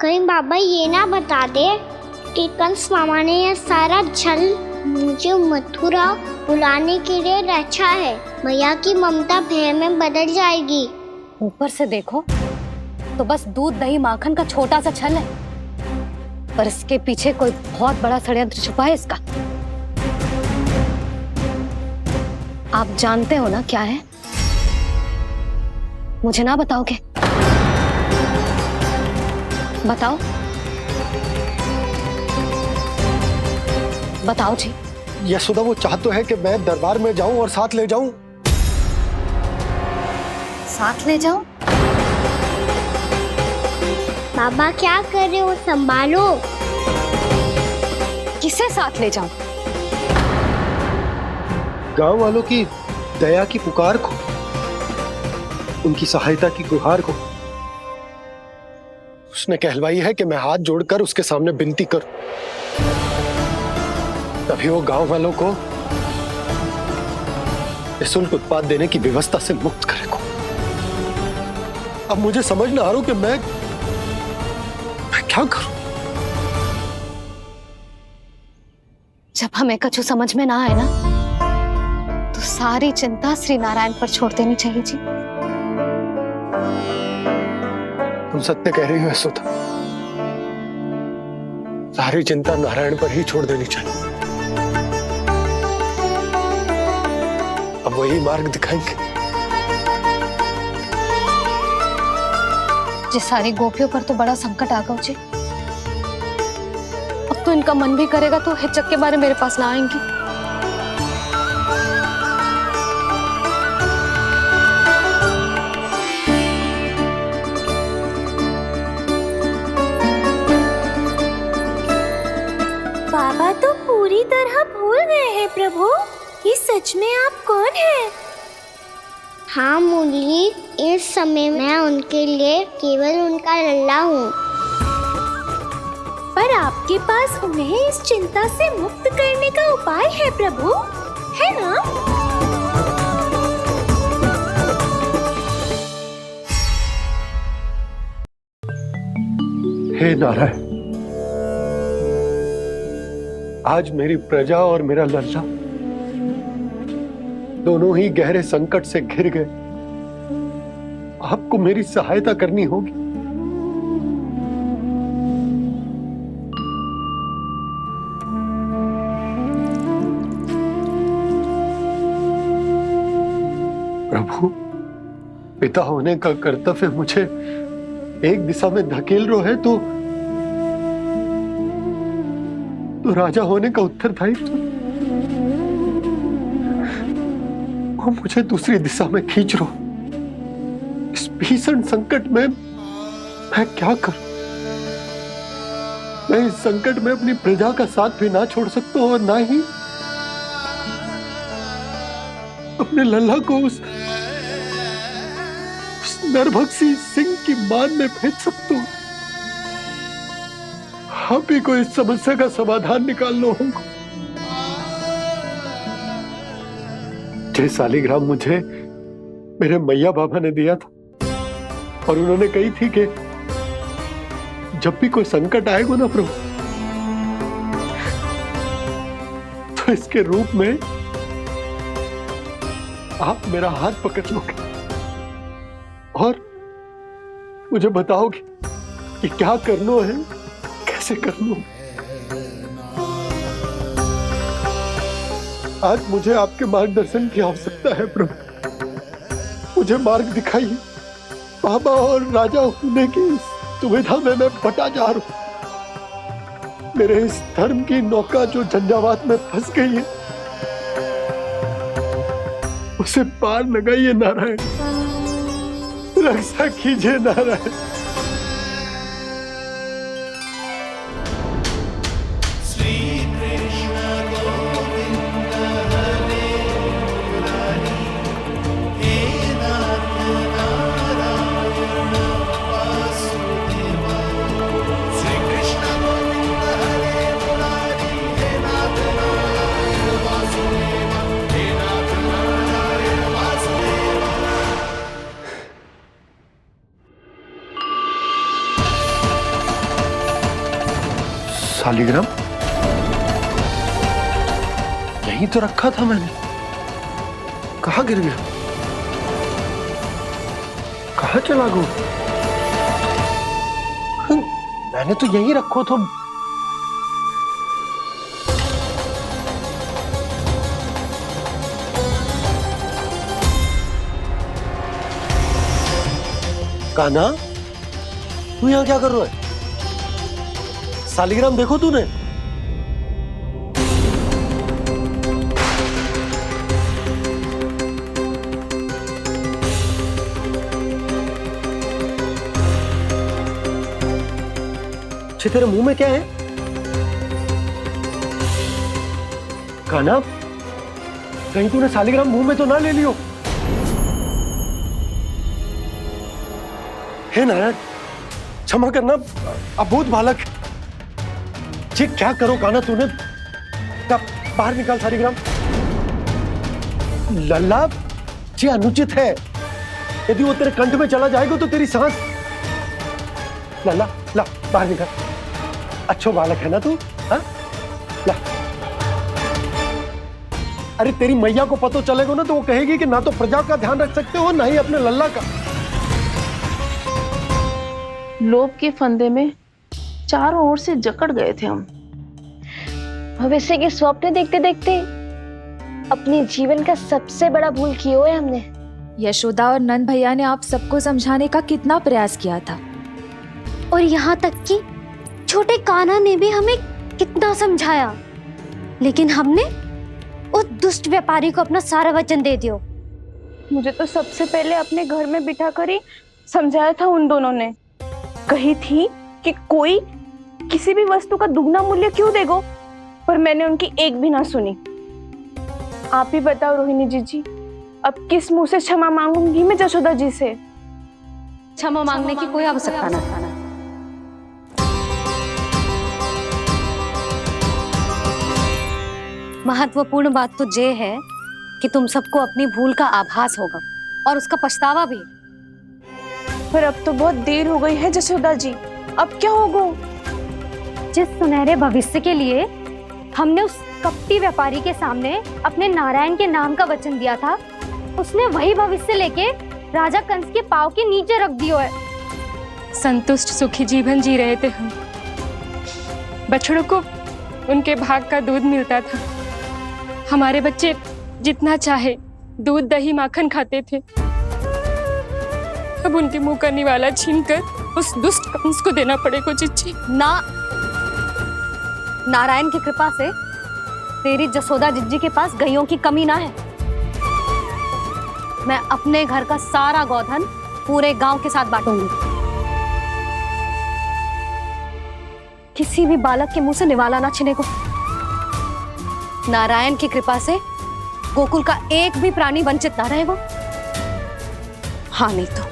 [SPEAKER 18] कहीं बाबा ये ना बता दे कि कंस मामा ने यह सारा छल मुझे मथुरा बुलाने के लिए रचा है। मैया की ममता भय में बदल जाएगी।
[SPEAKER 6] ऊपर से देखो तो बस दूध, दही, माखन का छोटा सा छल है, पर इसके पीछे कोई बहुत बड़ा षड्यंत्र छुपा है इसका। आप जानते हो ना क्या है? मुझे ना बताओगे? बताओ बताओ जी।
[SPEAKER 7] यशोदा, वो चाहते है कि मैं दरबार में जाऊं और साथ ले जाऊं।
[SPEAKER 6] साथ ले जाऊं?
[SPEAKER 18] बाबा क्या कर रहे हो, संभालो।
[SPEAKER 6] किसे साथ ले जाऊं?
[SPEAKER 7] गांव वालों की दया की पुकार को, उनकी सहायता की गुहार को। उसने कहलवाई है कि मैं हाथ जोड़कर उसके सामने विनती करूं, तभी वो गांव वालों को निःशुल्क उत्पाद देने की व्यवस्था से मुक्त करेगा। अब मुझे समझ ना आ रहा कि मैं क्या करूं।
[SPEAKER 6] जब हमें कछु समझ में ना आए ना, तो सारी चिंता श्री नारायण पर छोड़ देनी चाहिए जी।
[SPEAKER 7] तुम सत्य कह रही हो यशोदा, सारी चिंता नारायण पर ही छोड़ देनी चाहिए। अब वही मार्ग दिखाएंगे।
[SPEAKER 6] जिस सारी गोपियों पर तो बड़ा संकट आ गया जी। अब तो इनका मन भी करेगा तो हिचक के बारे मेरे पास ना आएंगी।
[SPEAKER 18] बाबा तो पूरी तरह भूल गए हैं प्रभु, ये सच में आप कौन हैं? हाँ मुरली, इस समय मैं उनके लिए केवल उनका लल्ला हूँ। पर आपके पास उन्हें इस चिंता से मुक्त करने का उपाय है प्रभु, है ना?
[SPEAKER 7] हे नारायण, आज मेरी प्रजा और मेरा लल्ला दोनों ही गहरे संकट से घिर गए। आपको मेरी सहायता करनी होगी। प्रभु, पिता होने का कर्तव्य मुझे एक दिशा में धकेल रहे है तो राजा होने का उत्तरदायित्व वो मुझे दूसरी दिशा में खींच रहा।
[SPEAKER 12] भीषण संकट में मैं क्या करूं? मैं इस संकट में अपनी प्रजा का साथ भी ना छोड़ सकता हूं और ना ही अपने लल्ला को उस नरभक्षी सिंह की मान में भेज सकता हूं। आप ही को इस समस्या का समाधान निकालना होगा। जय शालिग्राम मुझे मेरे मैया बाबा ने दिया था और उन्होंने कही थी कि जब भी कोई संकट आएगा ना प्रभु, तो इसके रूप में आप मेरा हाथ पकड़ लोगे और मुझे बताओगे कि क्या करना है, कैसे करना है। आज मुझे आपके मार्गदर्शन की आवश्यकता है प्रभु। मुझे मार्ग दिखाइए। बाबा और राजा होने की इस दुविधा में मैं बटा जा रहा हूं। मेरे इस धर्म की नौका जो झंझावात में फंस गई है, उसे पार लगाइए नारायण, रक्षा कीजिए नारायण। शालिग्राम यहीं तो रखा था मैंने, कहाँ गिर गया? कहाँ चला गया? मैंने तो यहीं रखो तो। कान्हा, तू यहाँ क्या कर रहा है? शालिग्राम देखो तूने? तेरे मुंह में क्या है? कान्हा, कहीं तूने शालिग्राम मुंह में तो ना ले लियो? हे नारायण, क्षमा करना, अबोध बालक। जी क्या करो कान्हा तूने? बाहर निकाल शालिग्राम। लल्ला, जी अनुचित है। यदि वो तेरे कंठ में चला जाएगा तो तेरी सांस। लल्ला, ला बाहर निकाल। अच्छो बालक है ना तू? हाँ? ला। अरे तेरी मैया को पता चलेगा ना तो वो कहेगी कि ना तो प्रजा का ध्यान रख सकते हो, ना ही अपने लल्ला का।
[SPEAKER 20] लोभ के फंदे में चारों ओर से जकड़ गए थे हम।
[SPEAKER 11] भविष्य के स्वप्न देखते देखते अपने जीवन का सबसे बड़ा भूल किया है हमने।
[SPEAKER 21] यशोदा और नंद भैया ने आप सबको समझाने का कितना प्रयास किया था,
[SPEAKER 6] और यहाँ तक कि छोटे कान्हा ने भी हमें कितना समझाया, लेकिन हमने उस दुष्ट व्यापारी को अपना सारा वचन दे दिया।
[SPEAKER 20] मुझे तो सबसे पहले अपने घर में बिठा कर ही समझाया था उन दोनों ने। कही थी कि कोई किसी भी वस्तु का दुगना मूल्य क्यों देगो, पर मैंने उनकी एक भी ना सुनी। आप ही बताओ रोहिणी जी, अब किस मुंह से क्षमा मांगूंगी मैं जशोदा जी से?
[SPEAKER 6] क्षमा मांगने की कोई आवश्यकता नहीं। महत्वपूर्ण बात तो ये है कि तुम सबको अपनी भूल का आभास होगा और उसका पछतावा भी।
[SPEAKER 20] पर अब तो बहुत देर हो गई है जशोदा जी, अब क्या होगा?
[SPEAKER 6] जिस सुनहरे भविष्य के लिए हमने उस कपटी व्यापारी के सामने अपने नारायण के नाम का वचन दिया था, उसने वही भविष्य लेके राजा कंस के पांव के नीचे रख दिया है।
[SPEAKER 22] संतुष्ट सुखी जीवन जी रहे थे हम। बछड़ों को उनके भाग का दूध मिलता था। हमारे बच्चे जितना चाहे दूध दही माखन खाते थे। अब उनके मुंह का निवाला छीनकर उस दुष्ट कंस को देना पड़ेगा चिच्ची।
[SPEAKER 6] ना, नारायण की कृपा से तेरी जसोदा जिज्जी के पास गायों की कमी ना है। मैं अपने घर का सारा गोधन पूरे गांव के साथ बांटूंगी। किसी भी बालक के मुंह से निवाला ना छिने को। नारायण की कृपा से गोकुल का एक भी प्राणी वंचित ना रहेगा। हाँ नहीं तो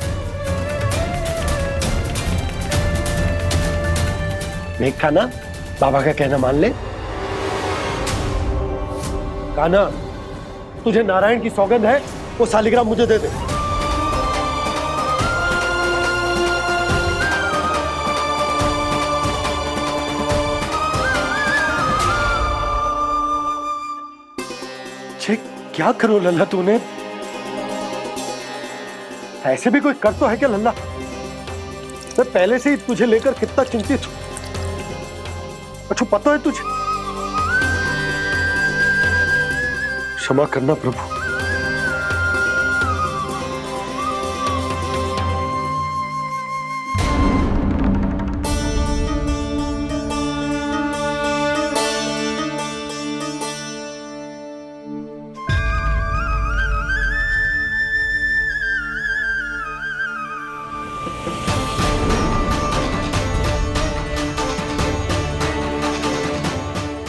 [SPEAKER 7] देख कान्हा, बाबा का कहना मान ले। कान्हा, तुझे नारायण की सौगंध है, वो शालिग्राम मुझे दे दे। क्या करो लल्ला तूने? ऐसे भी कोई कर तो है क्या लल्ला? मैं पहले से ही तुझे लेकर कितना चिंतित हूं। अच्छा पता है तुझे? क्षमा करना प्रभु।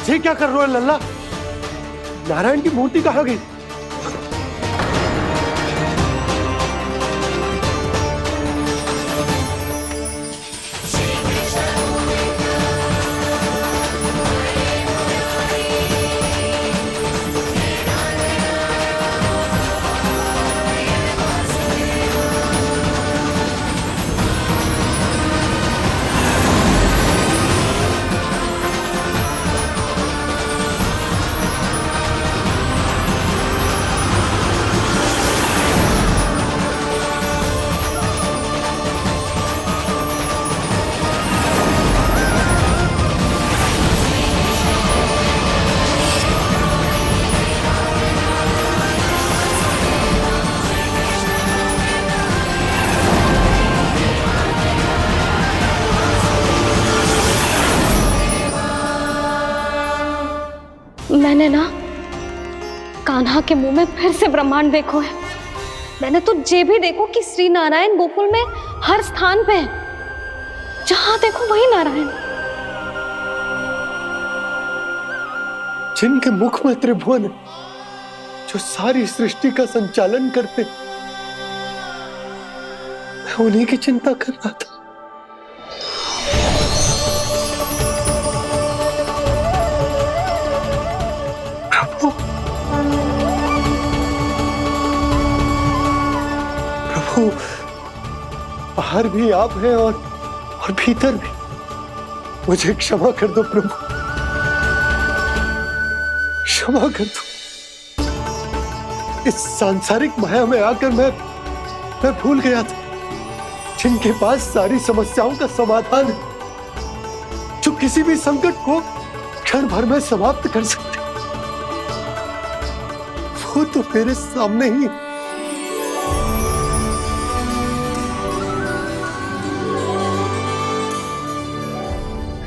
[SPEAKER 7] ये क्या कर रहे हो लल्ला? नारायण की मूर्ति कहाँ गई?
[SPEAKER 6] मैंने ना कान्हा के मुंह में फिर से ब्रह्मांड देखो है। मैंने तो ये भी देखो कि श्री नारायण गोकुल में हर स्थान पे है। जहां देखो वही नारायण।
[SPEAKER 12] जिनके मुख में त्रिभुवन है, जो सारी सृष्टि का संचालन करते, मैं उन्हीं की चिंता कर रहा था। प्रभु, बाहर भी आप हैं और भीतर भी। मुझे क्षमा कर दो प्रभु, क्षमा कर दो। इस सांसारिक माया में आकर मैं भूल गया था जिनके पास सारी समस्याओं का समाधान है, जो किसी भी संकट को क्षण भर में समाप्त कर सकते, वो तो मेरे सामने ही।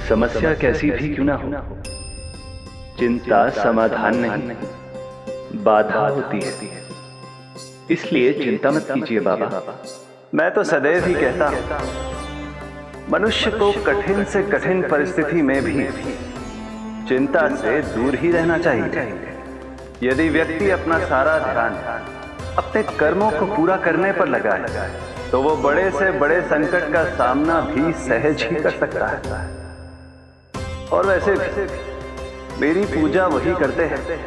[SPEAKER 15] समस्या कैसी भी क्यों ना हो, चिंता समाधान नहीं, बाधा होती है। इसलिए चिंता मत कीजिए बाबा। मैं तो सदैव ही कहता हूं, मनुष्य को कठिन से कठिन परिस्थिति में भी चिंता से दूर ही रहना चाहिए। यदि व्यक्ति अपना सारा ध्यान अपने कर्मों को पूरा करने पर लगाए, तो वो बड़े से बड़े संकट का सामना भी सहज ही कर सकता है। और वैसे भी मेरी पूजा वही करते हैं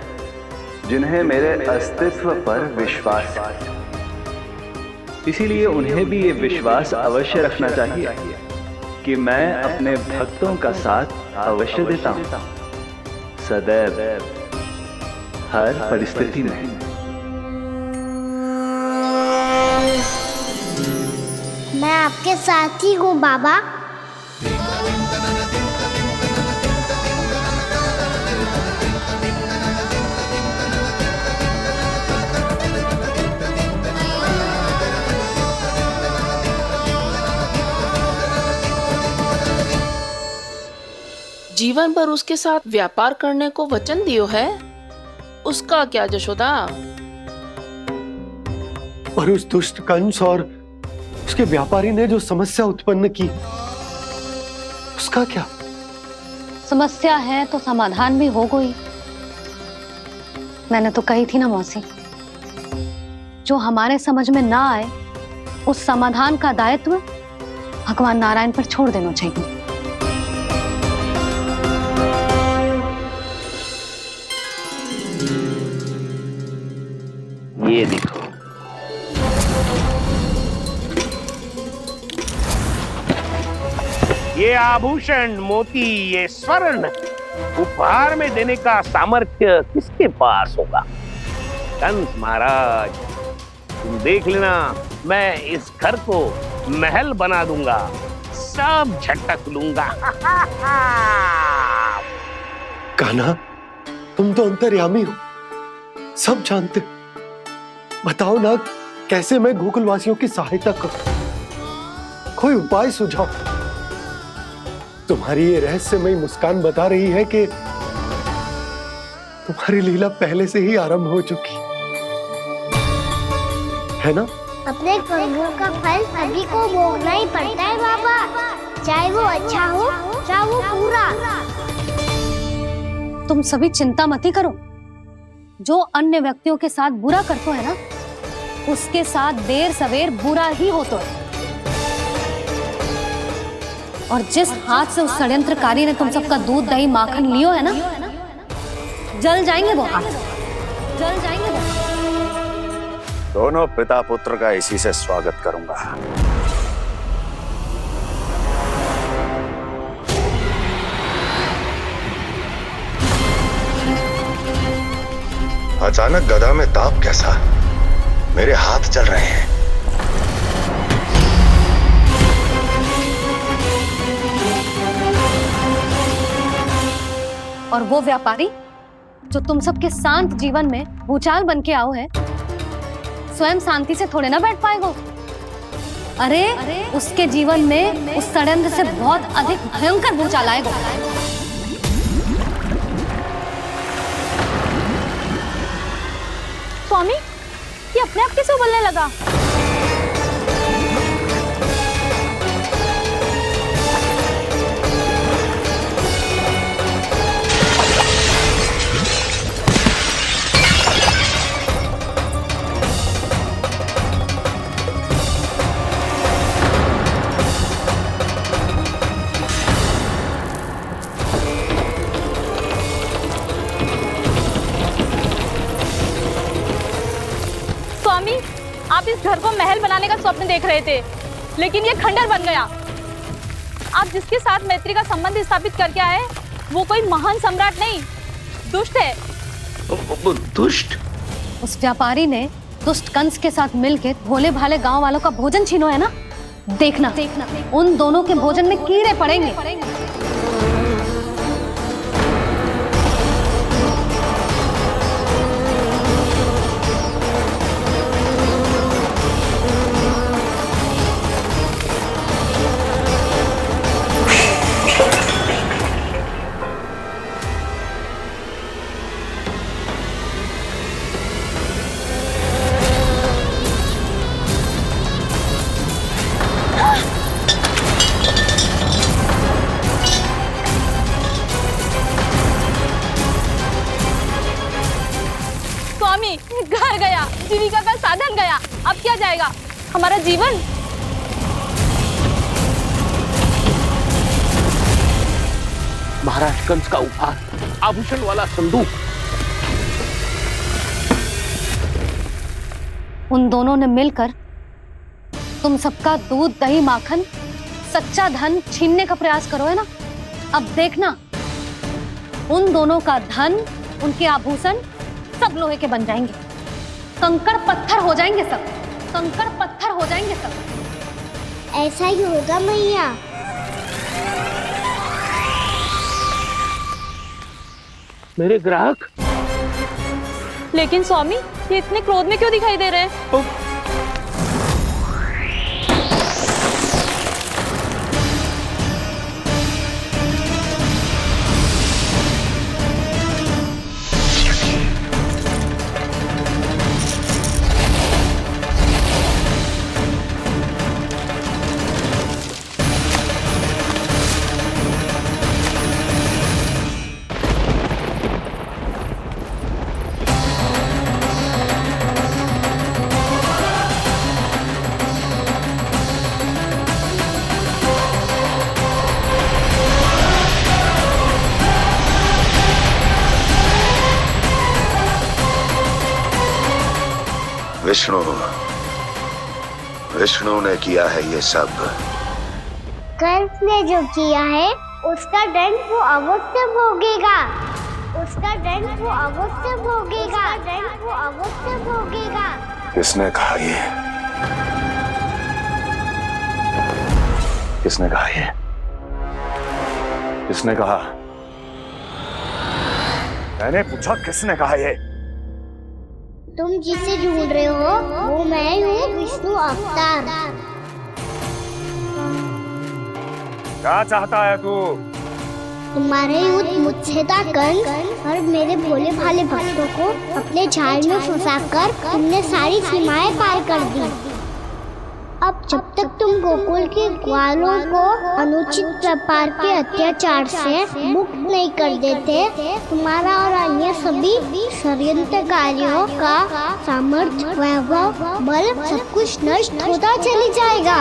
[SPEAKER 15] जिन्हें मेरे अस्तित्व पर विश्वास है। इसीलिए उन्हें भी ये विश्वास अवश्य रखना चाहिए कि मैं अपने भक्तों का साथ अवश्य देता हूं, सदैव, हर परिस्थिति में।
[SPEAKER 18] मैं आपके साथ ही हूँ बाबा।
[SPEAKER 3] जीवन भर उसके साथ व्यापार करने को वचन दियो है, उसका क्या जशोदा?
[SPEAKER 12] और उस दुष्ट कंस और
[SPEAKER 7] उसके व्यापारी ने जो समस्या उत्पन्न की उसका क्या?
[SPEAKER 6] समस्या है तो समाधान भी हो गई। मैंने तो कही थी ना मौसी, जो हमारे समझ में ना आए उस समाधान का दायित्व भगवान नारायण पर छोड़ देना चाहिए।
[SPEAKER 1] ये देखो, ये आभूषण, मोती, ये स्वर्ण उपहार में देने का सामर्थ्य किसके पास होगा? कंस महाराज, तुम देख लेना, मैं इस घर को महल बना दूंगा, सब झटक लूंगा।
[SPEAKER 7] कान्हा, तुम तो अंतर्यामी हो, सब जानते हो। बताओ ना, कैसे मैं गोकुलवासियों की सहायता करूं? कोई उपाय सुझाओ। तुम्हारी ये रहस्यमयी मुस्कान बता रही है कि तुम्हारी लीला पहले से ही आरंभ हो चुकी है ना?
[SPEAKER 18] अपने कर्मों का फल सभी को भोगना ही पड़ता है बाबा, चाहे वो अच्छा हो चाहे वो बुरा।
[SPEAKER 6] तुम सभी चिंता मत ही करो। जो अन्य व्यक्तियों के साथ बुरा करते है ना, उसके साथ देर सवेर बुरा ही होता है। और जिस हाथ से उस षड्यंत्रकारी ने तुम सबका दूध दही माखन लियो है ना, जल जाएंगे वो हाथ, जल जाएंगे वो।
[SPEAKER 9] दोनों पिता पुत्र का इसी से स्वागत करूंगा।
[SPEAKER 13] अचानक गदा में ताप कैसा? मेरे हाथ चल रहे हैं।
[SPEAKER 6] और वो व्यापारी जो तुम सबके शांत जीवन में भूचाल बन के आओ है, स्वयं शांति से थोड़े ना बैठ पाएगा। अरे उसके जीवन में उस षड्यंत्र से बहुत अधिक भयंकर भूचाल आएगा।
[SPEAKER 20] स्वामी, ये अपने आप कैसे बोलने लगा? स्वामी, आप इस घर को महल बनाने का स्वप्न देख रहे थे, लेकिन ये खंडर बन गया। आप जिसके साथ मैत्री का संबंध स्थापित करके आए, वो कोई महान सम्राट नहीं, दुष्ट है।
[SPEAKER 1] दुष्ट?
[SPEAKER 6] उस व्यापारी ने दुष्ट कंस के साथ मिलकर भोले भाले गांव वालों का भोजन छीनो है ना। देखना उन दोनों के भोजन में कीड़े पड़ेंगे।
[SPEAKER 20] स्वामी, घर गया, जीविका का साधन गया, अब क्या जाएगा हमारा जीवन?
[SPEAKER 1] महाराज कंस का उपहार, आभूषण वाला संदूक।
[SPEAKER 6] उन दोनों ने मिलकर तुम सबका दूध दही माखन सच्चा धन छीनने का प्रयास करो है ना। अब देखना, उन दोनों का धन, उनके आभूषण सब लोहे के बन जाएंगे, कंकड़ पत्थर हो जाएंगे सब, कंकड़ पत्थर हो जाएंगे सब।
[SPEAKER 18] ऐसा ही होगा मैया।
[SPEAKER 1] मेरे ग्राहक?
[SPEAKER 20] लेकिन स्वामी, ये इतने क्रोध में क्यों दिखाई दे रहे हैं?
[SPEAKER 4] विष्णु विष्णु ने किया है ये सब।
[SPEAKER 18] कंस ने जो किया है उसका दंड वो अवश्य भोगेगा। उसका दंड वो अवश्य भोगेगा। दंड वो अवश्य भोगेगा।
[SPEAKER 4] किसने कहा ये? किसने कहा ये? किसने कहा? मैंने पूछा किसने कहा ये?
[SPEAKER 18] तुम जिसे ढूंढ रहे हो वो मैं हूँ, विष्णु अवतार।
[SPEAKER 4] क्या चाहता है तू?
[SPEAKER 18] तुम्हारे युद्ध मुझसे था कंस, और मेरे भोले भाले भक्तों को अपने जाल में फंसाकर तुमने सारी सीमाएं पार कर दी। अब जब तक तुम गोकुल के ग्वालों को अनुचित प्रकार के अत्याचार से मुक्त नहीं कर देते, तुम्हारा और अन्य सभी षड्यंत्रकारियों का सामर्थ्य, वैभव, बल सब कुछ नष्ट होता चली जाएगा,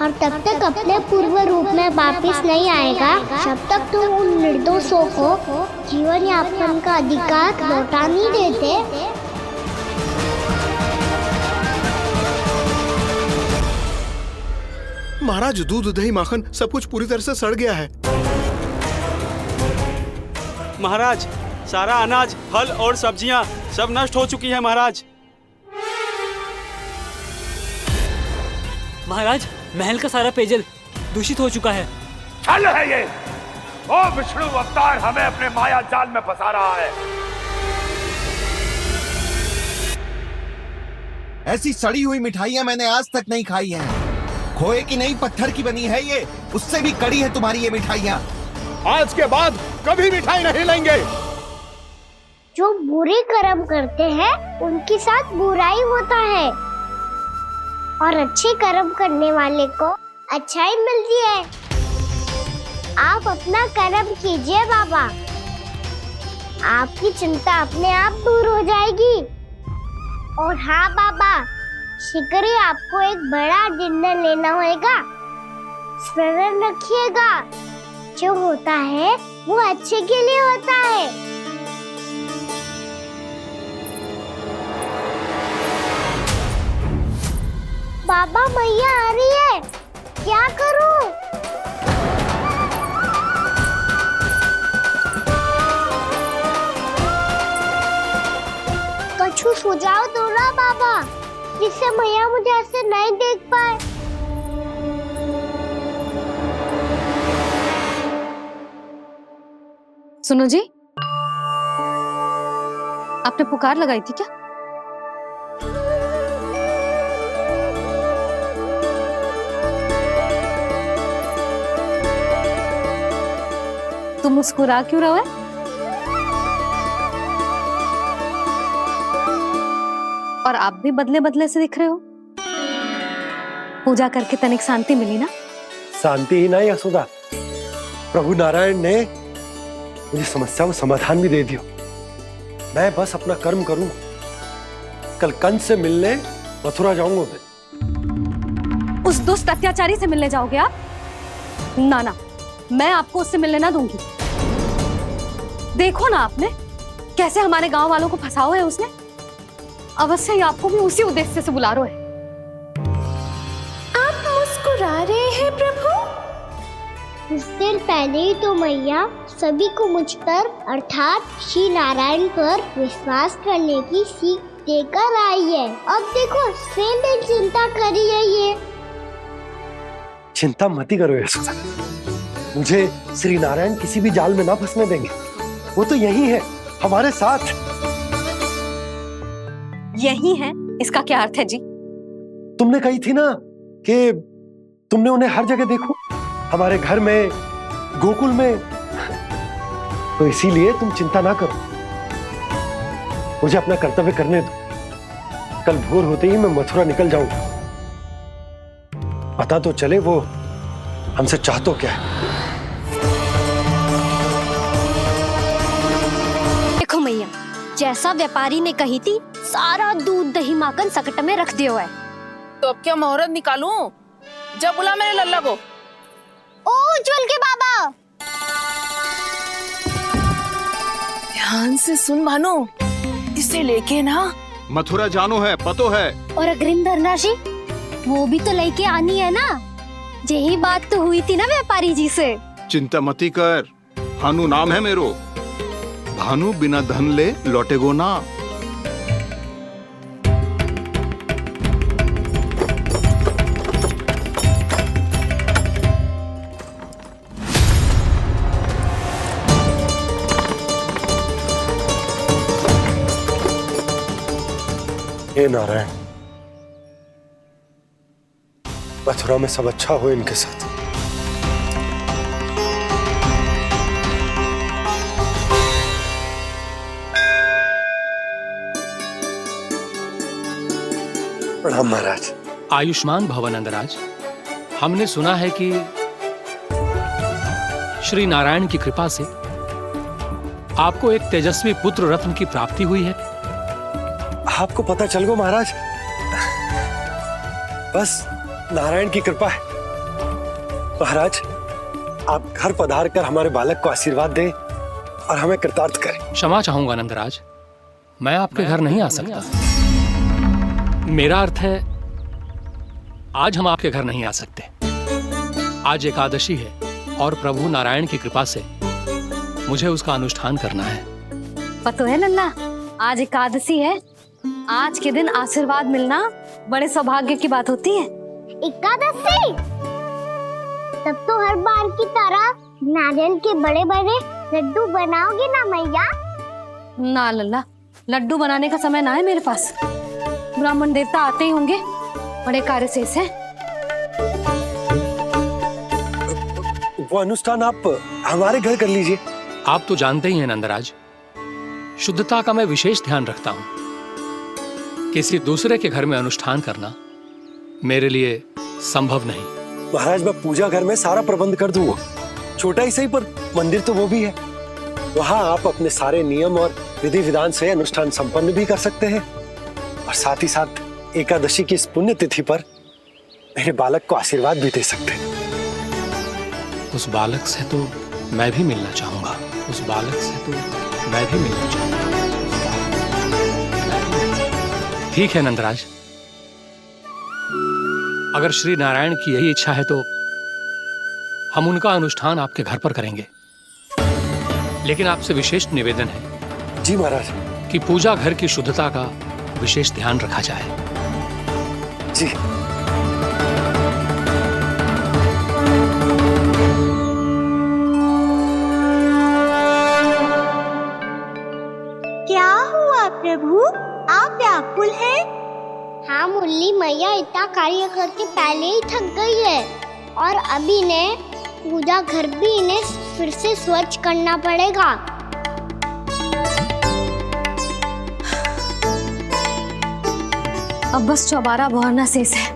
[SPEAKER 18] और तब तक अपने पूर्व रूप में वापस नहीं आएगा जब तक तुम उन निर्दोषों को जीवन यापन का अधिकार लौटा नहीं देते।
[SPEAKER 2] महाराज, दूध दही माखन सब कुछ पूरी तरह से सड़ गया है।
[SPEAKER 10] महाराज, सारा अनाज, फल और सब्जियां सब नष्ट हो चुकी है महाराज।
[SPEAKER 23] महाराज, महल का सारा पेयजल दूषित हो चुका है।
[SPEAKER 9] छल है ये। ओ विष्णु अवतार हमें अपने माया जाल में फंसा रहा है।
[SPEAKER 24] ऐसी सड़ी हुई मिठाइयां मैंने आज तक नहीं खाई हैं। खोए की नहीं, पत्थर की बनी है ये, उससे भी कड़ी है तुम्हारी ये मिठाइयां।
[SPEAKER 12] आज के बाद कभी मिठाई नहीं लेंगे।
[SPEAKER 18] जो बुरे कर्म करते हैं उनके साथ बुराई होता है, और अच्छे कर्म करने वाले को अच्छाई मिलती है। आप अपना कर्म कीजिए बाबा, आपकी चिंता अपने आप दूर हो जाएगी। और हाँ बाबा, शीघ्र ही आपको एक बड़ा डिनर लेना होगा। स्मरण रखिएगा, जो होता है वो अच्छे के लिए होता है। बाबा, मैया आ रही है, क्या करूं? कछु सुझाव दो ना बाबा, जिससे मैया मुझे ऐसे नहीं देख पाए।
[SPEAKER 6] सुनो जी, आपने पुकार लगाई थी क्या? तुम मुस्कुरा क्यों रहे हो? और आप भी बदले बदले से दिख रहे हो। पूजा करके तनिक शांति मिली ना?
[SPEAKER 7] शांति ही नहीं यशोदा, प्रभु नारायण ने मुझे समस्या को समाधान भी दे दिया। मैं बस अपना कर्म करूं। कल कंस से मिलने मथुरा जाऊंगा मैं।
[SPEAKER 6] उस दुष्ट अत्याचारी से मिलने जाओगे आप? ना ना, मैं आपको उससे मिलने ना दूंगी। देखो ना आपने कैसे हमारे गांव वालों को फंसाओ है उसने। अवश्य ही आपको भी उसी उद्देश्य से बुला रहे हैं।
[SPEAKER 18] आप मुस्कुरा रहे हैं प्रभु? कुछ देर पहले ही तो मैया सभी को मुझ पर अर्थात श्री नारायण पर विश्वास करने की सीख देकर आई है। अब देखो स्वयं भी चिंता करी है ये।
[SPEAKER 7] चिंता मत ही करो यशोदा, मुझे श्री नारायण किसी भी जाल में ना फंसने देंगे। वो तो यही है हमारे साथ।
[SPEAKER 6] यही है, इसका क्या अर्थ है जी?
[SPEAKER 7] तुमने कही थी ना कि तुमने उन्हें हर जगह देखो, हमारे घर में, गोकुल में। तो इसीलिए तुम चिंता ना करो, मुझे अपना कर्तव्य करने दो। कल भोर होते ही मैं मथुरा निकल जाऊंगा। पता तो चले वो हमसे चाहतो क्या है।
[SPEAKER 6] देखो मैया, जैसा व्यापारी ने कही थी, सारा दूध दही माखन सकट में रख दियो है।
[SPEAKER 3] तो अब क्या मुहूर्त निकालूं? जब बुला मेरे लल्ला को।
[SPEAKER 18] ओ उज्जवल के बाबा,
[SPEAKER 3] ध्यान से सुन भानु, इसे लेके ना
[SPEAKER 12] मथुरा जानो है, पतो है।
[SPEAKER 6] और अग्रिम धनराशि वो भी तो लेके आनी है ना। यही बात तो हुई थी ना व्यापारी जी से।
[SPEAKER 12] चिंता मती कर, भानु नाम है मेरो। भानु बिना धन ले लौटेगो ना।
[SPEAKER 7] हे नारायण, मथुरा में सब अच्छा हो इनके साथ। प्रणाम महाराज।
[SPEAKER 5] आयुष्मान भव नंदराज। हमने सुना है कि श्री नारायण की कृपा से आपको एक तेजस्वी पुत्र रत्न की प्राप्ति हुई है।
[SPEAKER 7] आपको पता चल गो महाराज, बस नारायण की कृपा है। महाराज, आप घर पधार कर हमारे बालक को आशीर्वाद दें और हमें कृतार्थ करें।
[SPEAKER 5] क्षमा चाहूंगा नंदराज, मैं आपके घर नहीं आ सकता। मेरा अर्थ है, आज हम आपके घर नहीं आ सकते। आज एकादशी है और प्रभु नारायण की कृपा से मुझे उसका अनुष्ठान करना है।
[SPEAKER 6] पता है लल्ला, आज एकादशी है। आज के दिन आशीर्वाद मिलना बड़े सौभाग्य की बात होती है।
[SPEAKER 18] एकादशी? तब तो हर बार की तरह नारियल के बड़े बड़े लड्डू बनाओगे ना मैया?
[SPEAKER 6] ना लल्ला, लड्डू बनाने का समय ना है मेरे पास। ब्राह्मण देवता आते ही होंगे, बड़े कार्य शेष है।
[SPEAKER 7] वो अनुष्ठान आप हमारे घर कर लीजिए।
[SPEAKER 5] आप तो जानते ही हैं नंदराज, शुद्धता का मैं विशेष ध्यान रखता हूं। किसी दूसरे के घर में अनुष्ठान करना मेरे लिए संभव नहीं।
[SPEAKER 7] महाराज, मैं पूजा घर में सारा प्रबंध कर दूंगा। छोटा ही सही, पर मंदिर तो वो भी है। वहां आप अपने सारे नियम और विधि विधान से अनुष्ठान संपन्न भी कर सकते हैं और साथ ही साथ एकादशी की इस पुण्य तिथि पर मेरे बालक को आशीर्वाद भी दे सकते हैं।
[SPEAKER 5] उस बालक से तो मैं भी मिलना चाहूंगा। उस बालक से तो मैं भी मिलना चाहूंगा। ठीक है नंदराज, अगर श्री नारायण की यही इच्छा है तो हम उनका अनुष्ठान आपके घर पर करेंगे। लेकिन आपसे विशेष निवेदन है।
[SPEAKER 7] जी महाराज।
[SPEAKER 5] कि पूजा घर की शुद्धता का विशेष ध्यान रखा जाए।
[SPEAKER 7] जी।
[SPEAKER 18] क्या हुआ प्रभु, आप व्याकुल हैं? हाँ मुरली मैया इतना कार्य करके पहले ही थक गई है और अभी ने पूजा घर भी इन्हें फिर से स्वच्छ करना पड़ेगा।
[SPEAKER 6] अब बस चौबारा बहाना शेष है।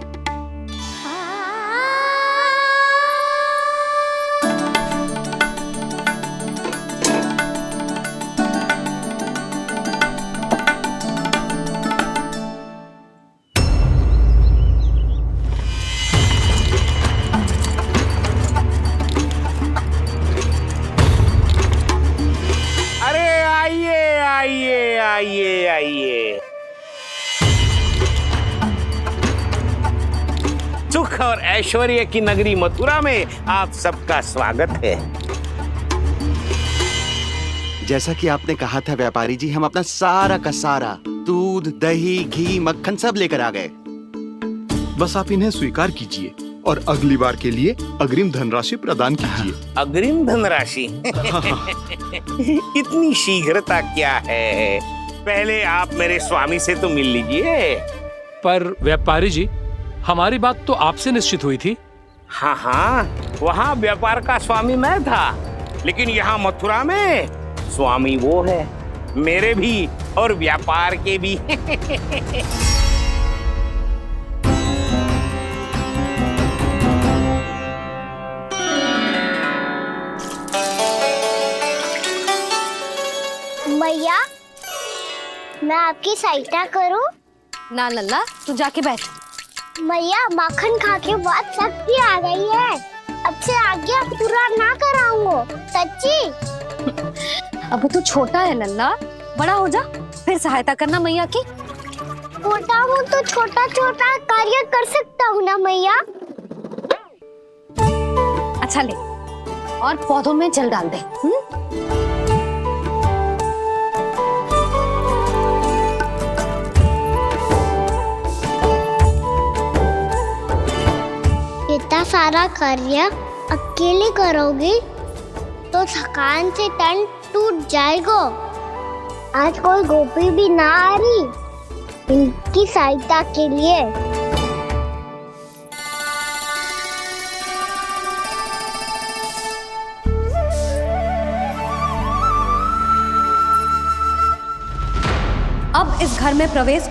[SPEAKER 1] सुख और ऐश्वर्य की नगरी मथुरा में आप सबका स्वागत है।
[SPEAKER 2] जैसा कि आपने कहा था व्यापारी जी, हम अपना सारा का सारा दूध, दही, घी, मक्खन सब लेकर आ गए।
[SPEAKER 12] बस आप इन्हें स्वीकार कीजिए और अगली बार के लिए अग्रिम धनराशि प्रदान कीजिए।
[SPEAKER 1] अग्रिम धनराशि? इतनी शीघ्रता क्या है? पहले आप मेरे स्वामी से तो मिल लीजिए।
[SPEAKER 5] पर व्यापारी जी, हमारी बात तो आपसे निश्चित हुई थी।
[SPEAKER 1] हाँ हाँ, वहाँ व्यापार का स्वामी मैं था, लेकिन यहाँ मथुरा में स्वामी वो है, मेरे भी और व्यापार के भी।
[SPEAKER 18] मैया, मैं आपकी सहायता करूं?
[SPEAKER 6] ना लल्ला, तू जाके बैठ।
[SPEAKER 18] मैया, माखन खा के बहुत शक्ति आ गई है। अब से आगे पूरा ना कराऊंगा। सच्ची?
[SPEAKER 6] अब तू छोटा है लल्ला, बड़ा हो जा फिर सहायता करना मैया की।
[SPEAKER 18] छोटा हूँ तो छोटा छोटा कार्य कर सकता हूँ ना मैया।
[SPEAKER 6] अच्छा ले, और पौधों में जल डाल दे।
[SPEAKER 18] इतना सारा कार्य अकेले करोगी तो थकान से तन टूट जाएगा। आज कोई गोपी भी ना आ रही इनकी सहायता के लिए।
[SPEAKER 6] अब इस घर में प्रवेश